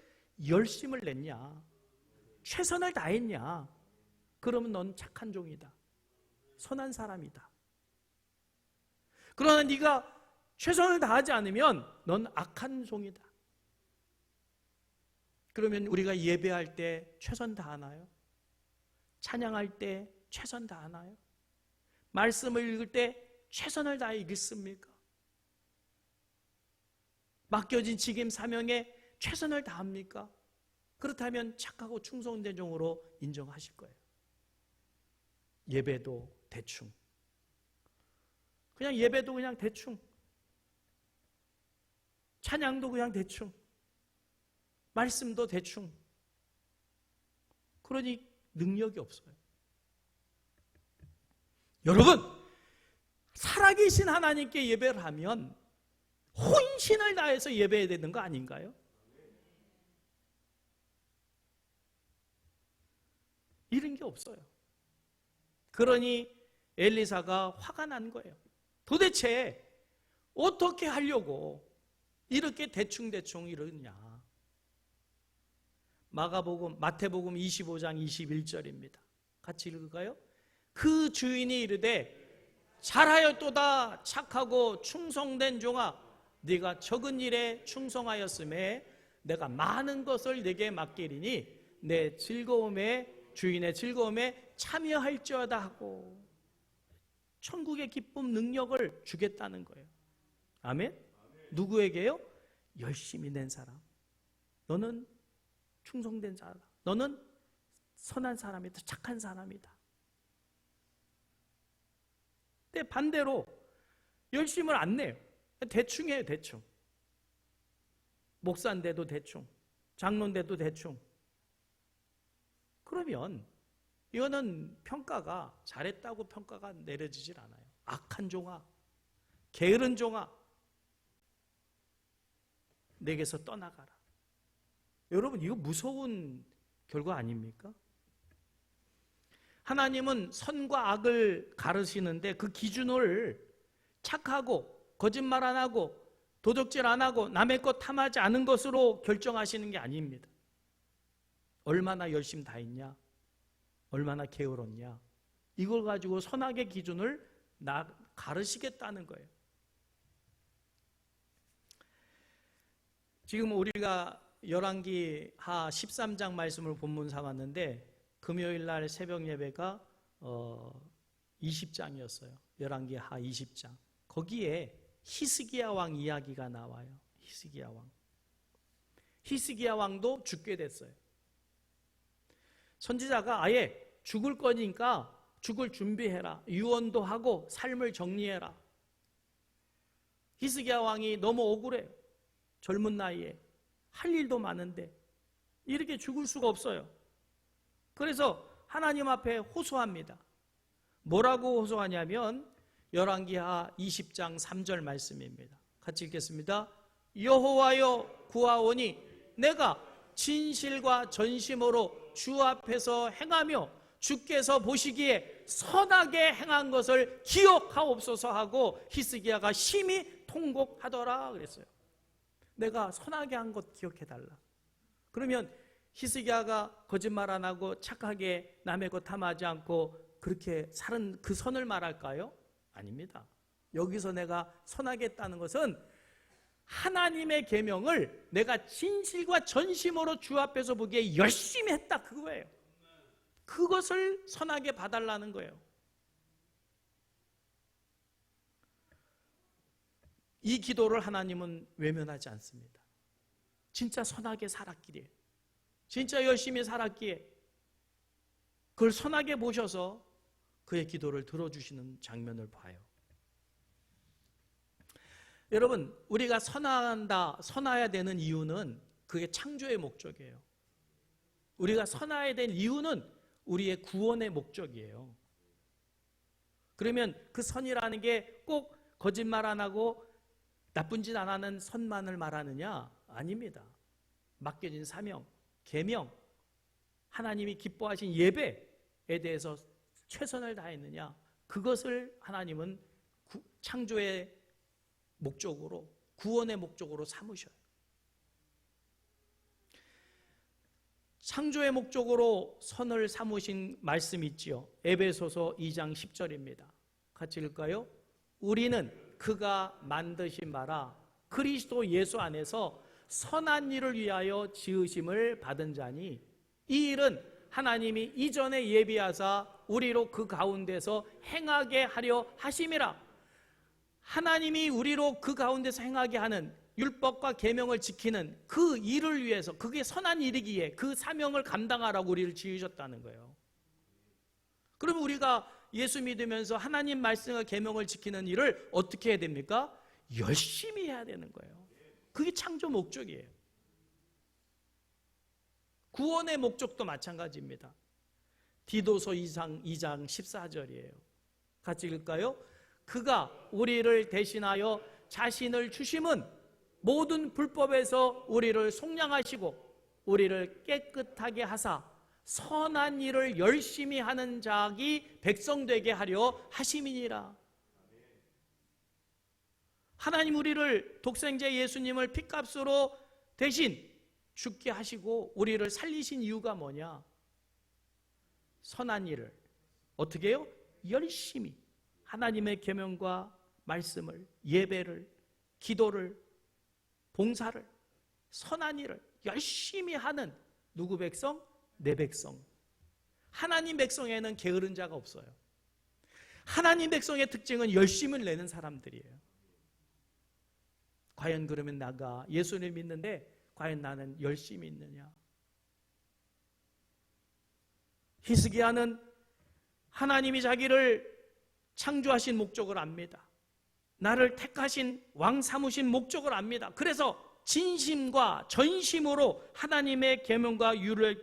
열심을 냈냐, 최선을 다했냐, 그러면 넌 착한 종이다, 선한 사람이다. 그러나 네가 최선을 다하지 않으면 넌 악한 종이다. 그러면 우리가 예배할 때 최선 다하나요? 찬양할 때 최선 다하나요? 말씀을 읽을 때 최선을 다해 읽습니까? 맡겨진 직임 사명에 최선을 다합니까? 그렇다면 착하고 충성된 종으로 인정하실 거예요. 예배도 대충, 그냥 예배도 그냥 대충, 찬양도 그냥 대충, 말씀도 대충, 그러니 능력이 없어요. 여러분, 살아계신 하나님께 예배를 하면 혼신을 다해서 예배해야 되는 거 아닌가요? 이런 게 없어요. 그러니 엘리사가 화가 난 거예요. 도대체 어떻게 하려고 이렇게 대충대충 이러냐. 마태복음 25장 21절입니다. 같이 읽을까요? 그 주인이 이르되 잘하였도다 착하고 충성된 종아, 네가 적은 일에 충성하였음에 내가 많은 것을 네게 맡기리니 내 즐거움에, 주인의 즐거움에 참여할지어다 하고 천국의 기쁨, 능력을 주겠다는 거예요. 아멘? 누구에게요? 열심히 낸 사람. 너는 충성된 자다. 너는 선한 사람이다. 착한 사람이다. 근데 반대로 열심을 안 내요. 대충 해요. 대충. 목사인데도 대충, 장로인데도 대충, 그러면 이거는 평가가 잘했다고 평가가 내려지질 않아요. 악한 종아, 게으른 종아, 내게서 떠나가라. 여러분, 이거 무서운 결과 아닙니까? 하나님은 선과 악을 가르시는데 그 기준을 착하고 거짓말 안 하고 도적질 안 하고 남의 것 탐하지 않은 것으로 결정하시는 게 아닙니다. 얼마나 열심 다했냐, 얼마나 게으렀냐, 이걸 가지고 선악의 기준을 가르시겠다는 거예요. 지금 우리가 열왕기하 13장 말씀을 본문 삼았는데 금요일 날 새벽 예배가 20장이었어요. 열왕기하 20장. 거기에 히스기야 왕 이야기가 나와요. 히스기야 왕. 히스기야 왕도 죽게 됐어요. 선지자가 아예 죽을 거니까 죽을 준비해라. 유언도 하고 삶을 정리해라. 히스기야 왕이 너무 억울해요. 젊은 나이에 할 일도 많은데 이렇게 죽을 수가 없어요. 그래서 하나님 앞에 호소합니다. 뭐라고 호소하냐면 열왕기하 20장 3절 말씀입니다. 같이 읽겠습니다. 여호와여 구하오니 내가 진실과 전심으로 주 앞에서 행하며 주께서 보시기에 선하게 행한 것을 기억하옵소서 하고 히스기야가 심히 통곡하더라 그랬어요. 내가 선하게 한 것 기억해달라. 그러면 히스기야가 거짓말 안 하고 착하게 남의 것 탐하지 않고 그렇게 살은 그 선을 말할까요? 아닙니다. 여기서 내가 선하게 했다는 것은 하나님의 계명을 내가 진실과 전심으로 주 앞에서 보기에 열심히 했다 그거예요. 그것을 선하게 봐달라는 거예요. 이 기도를 하나님은 외면하지 않습니다. 진짜 선하게 살았기에, 진짜 열심히 살았기에 그걸 선하게 보셔서 그의 기도를 들어주시는 장면을 봐요. 여러분, 우리가 선해야 되는 이유는 그게 창조의 목적이에요. 우리가 선해야 될 이유는 우리의 구원의 목적이에요. 그러면 그 선이라는 게 꼭 거짓말 안 하고 나쁜 짓 안 하는 선만을 말하느냐? 아닙니다. 맡겨진 사명, 계명, 하나님이 기뻐하신 예배에 대해서 최선을 다했느냐? 그것을 하나님은 창조의 목적으로, 구원의 목적으로 삼으셔요. 창조의 목적으로 선을 삼으신 말씀이 있지요. 에베소서 2장 10절입니다. 같이 읽을까요? 우리는 그가 만드신 바라 그리스도 예수 안에서 선한 일을 위하여 지으심을 받은 자니 이 일은 하나님이 이전에 예비하사 우리로 그 가운데서 행하게 하려 하심이라. 하나님이 우리로 그 가운데서 행하게 하는 율법과 계명을 지키는 그 일을 위해서, 그게 선한 일이기에 그 사명을 감당하라고 우리를 지으셨다는 거예요. 그러면 우리가 예수 믿으면서 하나님 말씀과 계명을 지키는 일을 어떻게 해야 됩니까? 열심히 해야 되는 거예요. 그게 창조 목적이에요. 구원의 목적도 마찬가지입니다. 디도서 2장 14절이에요. 같이 읽을까요? 그가 우리를 대신하여 자신을 주심은 모든 불법에서 우리를 속량하시고 우리를 깨끗하게 하사 선한 일을 열심히 하는 자기 백성 되게 하려 하심이니라. 하나님 우리를 독생자 예수님을 핏값으로 대신 죽게 하시고 우리를 살리신 이유가 뭐냐? 선한 일을 어떻게 해요? 열심히 하나님의 계명과 말씀을, 예배를, 기도를, 봉사를, 선한 일을 열심히 하는 누구 백성? 내 백성. 하나님 백성에는 게으른 자가 없어요. 하나님 백성의 특징은 열심을 내는 사람들이에요. 과연 그러면 나가 예수를 믿는데 과연 나는 열심히 있느냐? 히스기야는 하나님이 자기를 창조하신 목적을 압니다. 나를 택하신 왕 삼으신 목적을 압니다. 그래서 진심과 전심으로 하나님의 계명과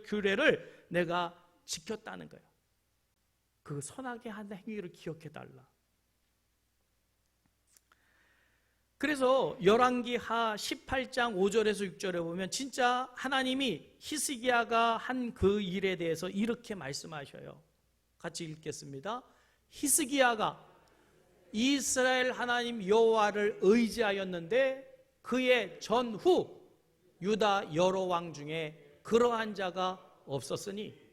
규례를 내가 지켰다는 거예요. 그 선하게 한 행위를 기억해달라. 그래서 열왕기하 18장 5절에서 6절에 보면 진짜 하나님이 히스기야가 한 그 일에 대해서 이렇게 말씀하셔요. 같이 읽겠습니다. 히스기야가 이스라엘 하나님 여호와를 의지하였는데 그의 전후 유다 여러 왕 중에 그러한 자가 없었으니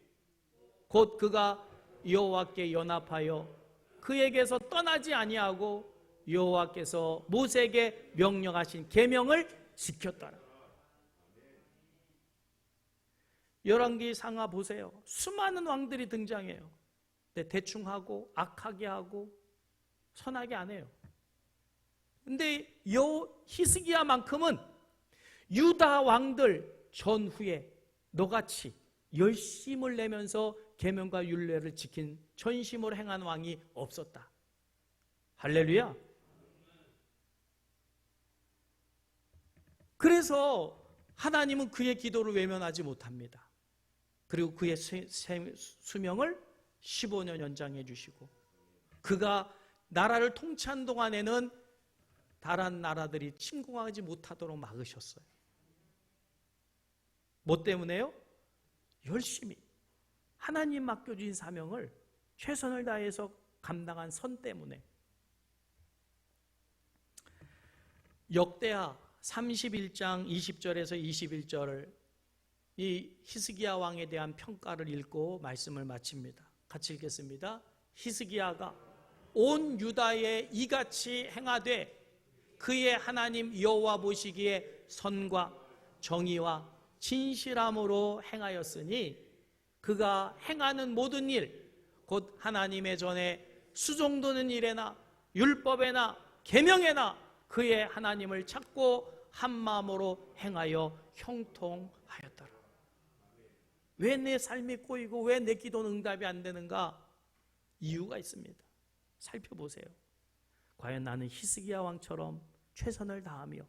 곧 그가 여호와께 연합하여 그에게서 떠나지 아니하고 여호와께서 모세에게 명령하신 계명을 지켰더라. 열왕기 상하 보세요. 수많은 왕들이 등장해요. 근데 대충 하고 악하게 하고 선하게 안 해요. 근데 히스기야만큼은 유다 왕들 전후에 너같이 열심을 내면서 계명과 율례를 지킨 전심으로 행한 왕이 없었다. 할렐루야. 그래서 하나님은 그의 기도를 외면하지 못합니다. 그리고 그의 수명을 15년 연장해 주시고 그가 나라를 통치한 동안에는 다른 나라들이 침공하지 못하도록 막으셨어요. 뭐 때문에요? 열심히 하나님 맡겨주신 사명을 최선을 다해서 감당한 선 때문에. 역대하 31장 20절에서 21절을 이 히스기야 왕에 대한 평가를 읽고 말씀을 마칩니다. 같이 읽겠습니다. 히스기야가 온 유다에 이같이 행하되 그의 하나님 여호와 보시기에 선과 정의와 진실함으로 행하였으니 그가 행하는 모든 일 곧 하나님의 전에 수종도는 일에나 율법에나 계명에나 그의 하나님을 찾고 한 마음으로 행하여 형통하였더라. 왜 내 삶이 꼬이고 왜 내 기도는 응답이 안 되는가? 이유가 있습니다. 살펴보세요. 과연 나는 히스기야 왕처럼 최선을 다하며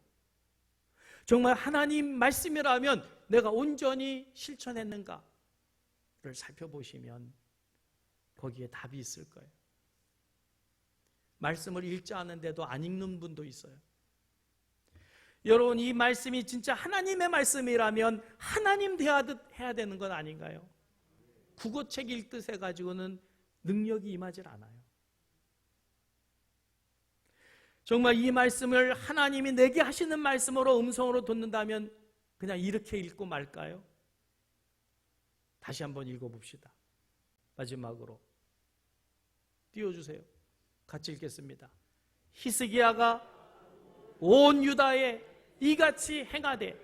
정말 하나님 말씀이라면 내가 온전히 실천했는가를 살펴보시면 거기에 답이 있을 거예요. 말씀을 읽지 않은데도 안 읽는 분도 있어요. 여러분, 이 말씀이 진짜 하나님의 말씀이라면 하나님 대하듯 해야 되는 건 아닌가요? 국어책 읽듯 해가지고는 능력이 임하질 않아요. 정말 이 말씀을 하나님이 내게 하시는 말씀으로 음성으로 듣는다면 그냥 이렇게 읽고 말까요? 다시 한번 읽어봅시다. 마지막으로 띄워주세요. 같이 읽겠습니다. 히스기야가 온 유다에 이같이 행하되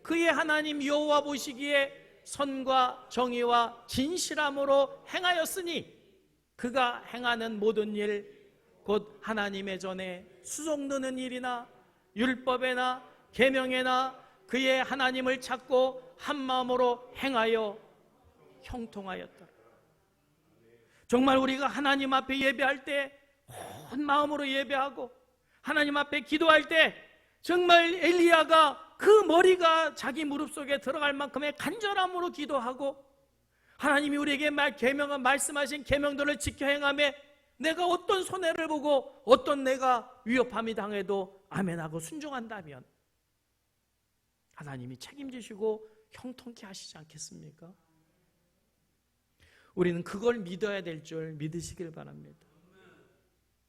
그의 하나님 여호와 보시기에 선과 정의와 진실함으로 행하였으니 그가 행하는 모든 일 곧 하나님의 전에 수종드는 일이나 율법에나 계명에나 그의 하나님을 찾고 한 마음으로 행하여 형통하였다. 정말 우리가 하나님 앞에 예배할 때 온 마음으로 예배하고 하나님 앞에 기도할 때 정말 엘리야가 그 머리가 자기 무릎 속에 들어갈 만큼의 간절함으로 기도하고 하나님이 우리에게 말씀하신 계명들을 지켜 행하며 내가 어떤 손해를 보고 어떤 내가 위협함이 당해도 아멘하고 순종한다면 하나님이 책임지시고 형통케 하시지 않겠습니까? 우리는 그걸 믿어야 될 줄 믿으시길 바랍니다.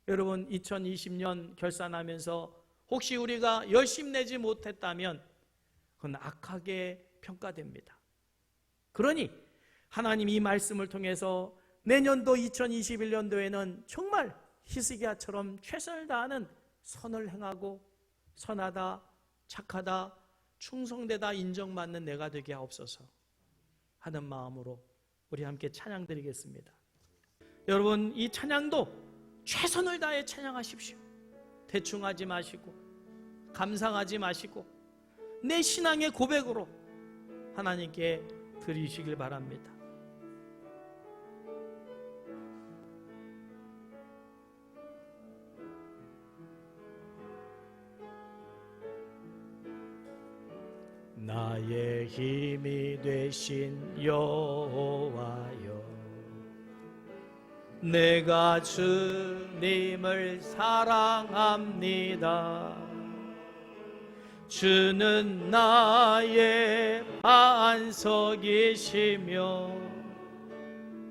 여러분, 2020년 결산하면서 혹시 우리가 열심내지 못했다면 그건 악하게 평가됩니다. 그러니 하나님 이 말씀을 통해서 내년도 2021년도에는 정말 히스기야처럼 최선을 다하는 선을 행하고 선하다, 착하다, 충성되다 인정받는 내가 되게 하옵소서 하는 마음으로 우리 함께 찬양 드리겠습니다. 여러분, 이 찬양도 최선을 다해 찬양하십시오. 대충 하지 마시고 감상하지 마시고 내 신앙의 고백으로 하나님께 드리시길 바랍니다. 나의 힘이 되신 여호와여 내가 주님을 사랑합니다. 주는 나의 반석이시며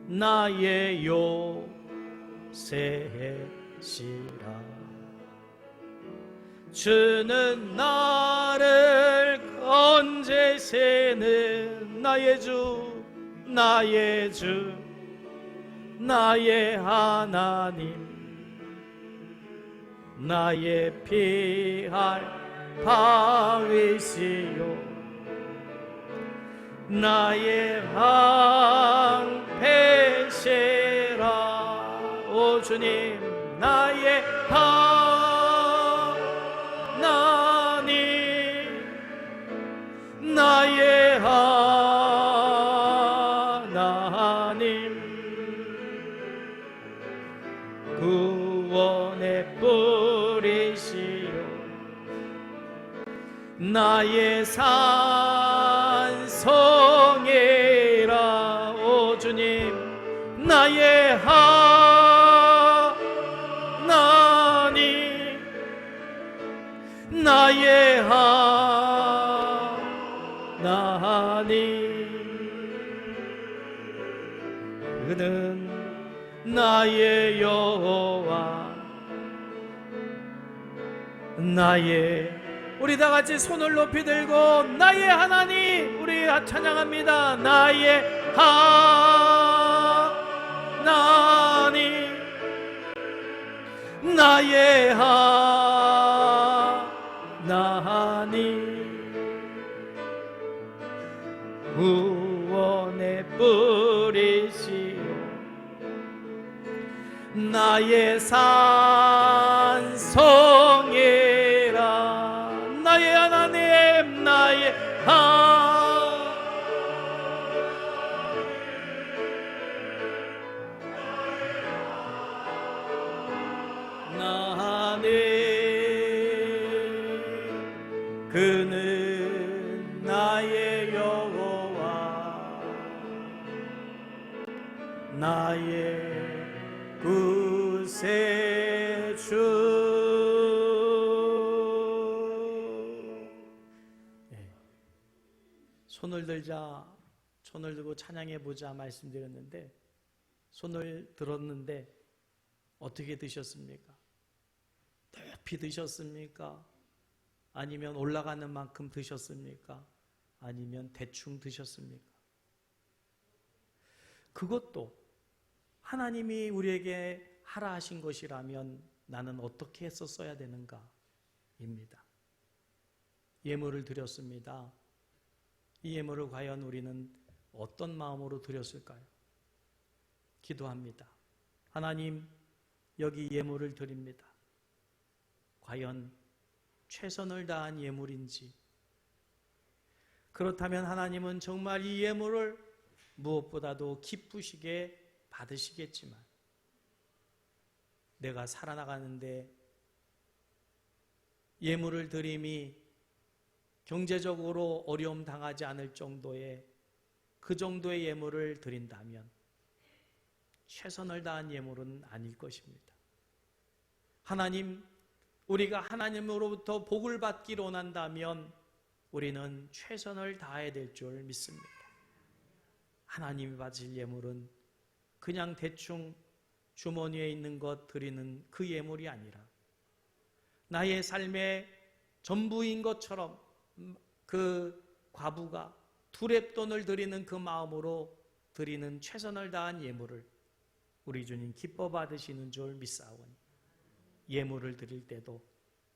나의 요새시라. 주는 나를 건재세는 나의 주, 나의 주, 나의 하나님, 나의 피할 바위시요 나의 방패시라. 오 주님, 나의 하나님, 나의 하나님, 구원의 뿌리시요 나의 산성이라. 오 주님, 나의 하나님, 나의 하나님, 그는 나의 여호와, 나의, 우리 다 같이 손을 높이 들고 나의 하나님, 우리 찬양합니다. 나의 하나님, 나의 하나님, 구원의 뿌리시오 나의 산성이라. 나의 하나님, 나의 하나님, 그는 나의 여호와, 나의 구세주. 손을 들자, 손을 들고 찬양해 보자 말씀드렸는데, 손을 들었는데 어떻게 드셨습니까? 높이 드셨습니까? 아니면 올라가는 만큼 드셨습니까? 아니면 대충 드셨습니까? 그것도 하나님이 우리에게 하라 하신 것이라면 나는 어떻게 했었어야 되는가? 입니다. 예물을 드렸습니다. 이 예물을 과연 우리는 어떤 마음으로 드렸을까요? 기도합니다. 하나님, 여기 예물을 드립니다. 과연 최선을 다한 예물인지, 그렇다면 하나님은 정말 이 예물을 무엇보다도 기쁘시게 받으시겠지만, 내가 살아나가는데 예물을 드림이 경제적으로 어려움 당하지 않을 정도의 그 정도의 예물을 드린다면 최선을 다한 예물은 아닐 것입니다. 하나님, 우리가 하나님으로부터 복을 받기를 원한다면 우리는 최선을 다해야 될 줄 믿습니다. 하나님이 받으실 예물은 그냥 대충 주머니에 있는 것 드리는 그 예물이 아니라 나의 삶의 전부인 것처럼 그 과부가 두렙돈을 드리는 그 마음으로 드리는 최선을 다한 예물을 우리 주님 기뻐 받으시는 줄 믿사오니, 예물을 드릴 때도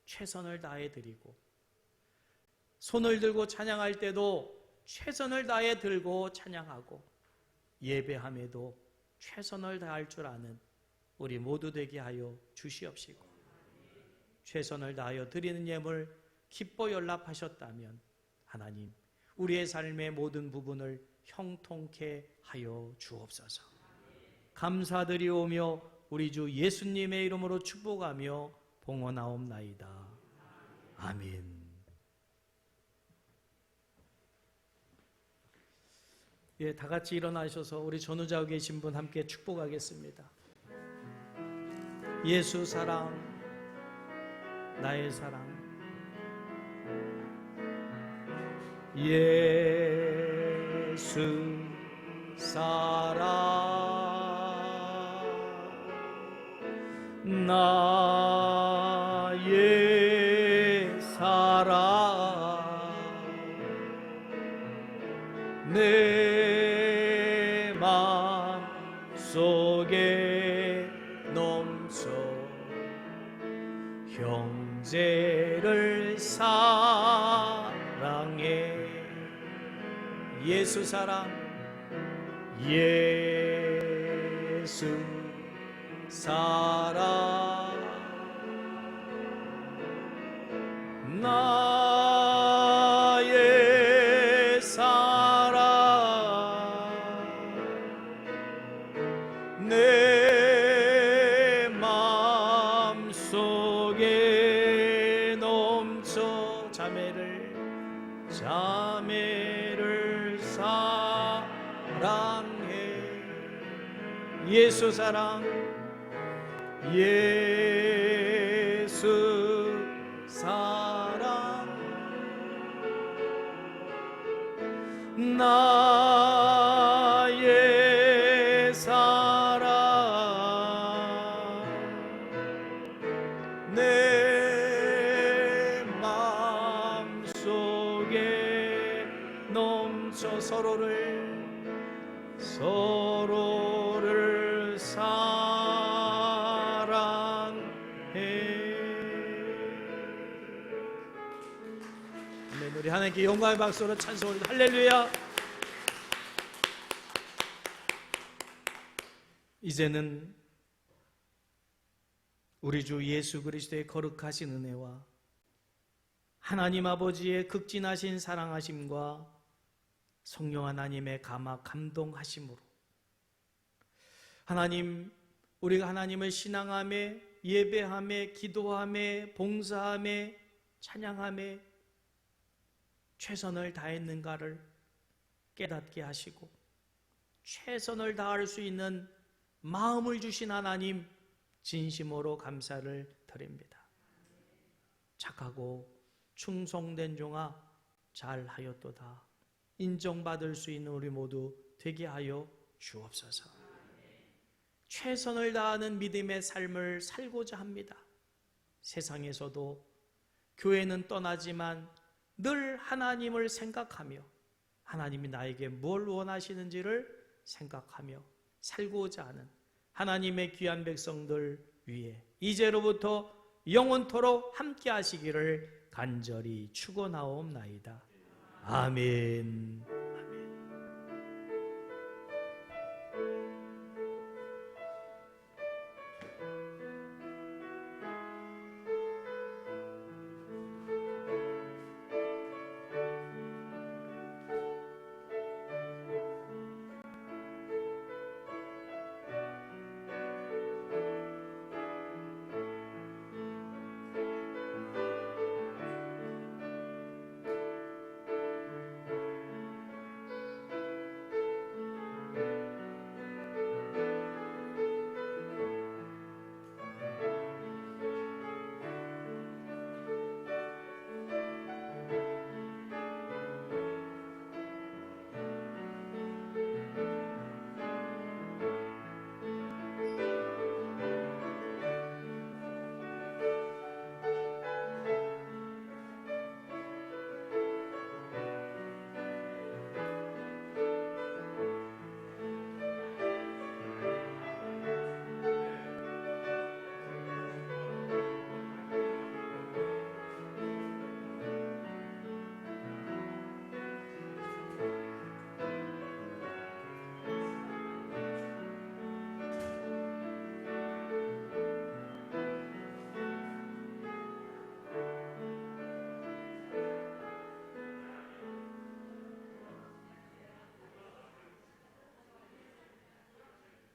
최선을 다해 드리고, 손을 들고 찬양할 때도 최선을 다해 들고 찬양하고, 예배함에도 최선을 다할 줄 아는 우리 모두 되게 하여 주시옵시고, 최선을 다하여 드리는 예물 기뻐 연락하셨다면 하나님, 우리의 삶의 모든 부분을 형통케 하여 주옵소서. 감사드리오며 우리 주 예수님의 이름으로 축복하며 봉헌하옵나이다. 아멘. 예, 다 같이 일어나셔서 우리 전우자고 계신 분 함께 축복하겠습니다. 예수 사랑, 나의 사랑. 예수 사랑, 나의 사랑, 내 맘 속에 넘쳐 형제를 사랑해. 예수 사랑, 예수 사랑, 나의 사랑, 내 마음 속에 넘쳐 자매를 사랑해. 예수 사랑, 예수 사랑, 나의 사랑, 내 마음 속에 넘쳐 서로를 사랑해. 아멘. 우리 하나님께 영광의 박수로 찬송을 할렐루야. 이제는 우리 주 예수 그리스도의 거룩하신 은혜와 하나님 아버지의 극진하신 사랑하심과 성령 하나님의 감화 감동하심으로 하나님, 우리가 하나님을 신앙하며 예배하며 기도하며 봉사하며 찬양하며 최선을 다했는가를 깨닫게 하시고 최선을 다할 수 있는 마음을 주신 하나님, 진심으로 감사를 드립니다. 착하고 충성된 종아 잘하였도다. 인정받을 수 있는 우리 모두 되게 하여 주옵소서. 최선을 다하는 믿음의 삶을 살고자 합니다. 세상에서도 교회는 떠나지만 늘 하나님을 생각하며 하나님이 나에게 뭘 원하시는지를 생각하며 살고자 하는 하나님의 귀한 백성들 위해 이제로부터 영원토록 함께 하시기를 간절히 축원하옵나이다. 아멘.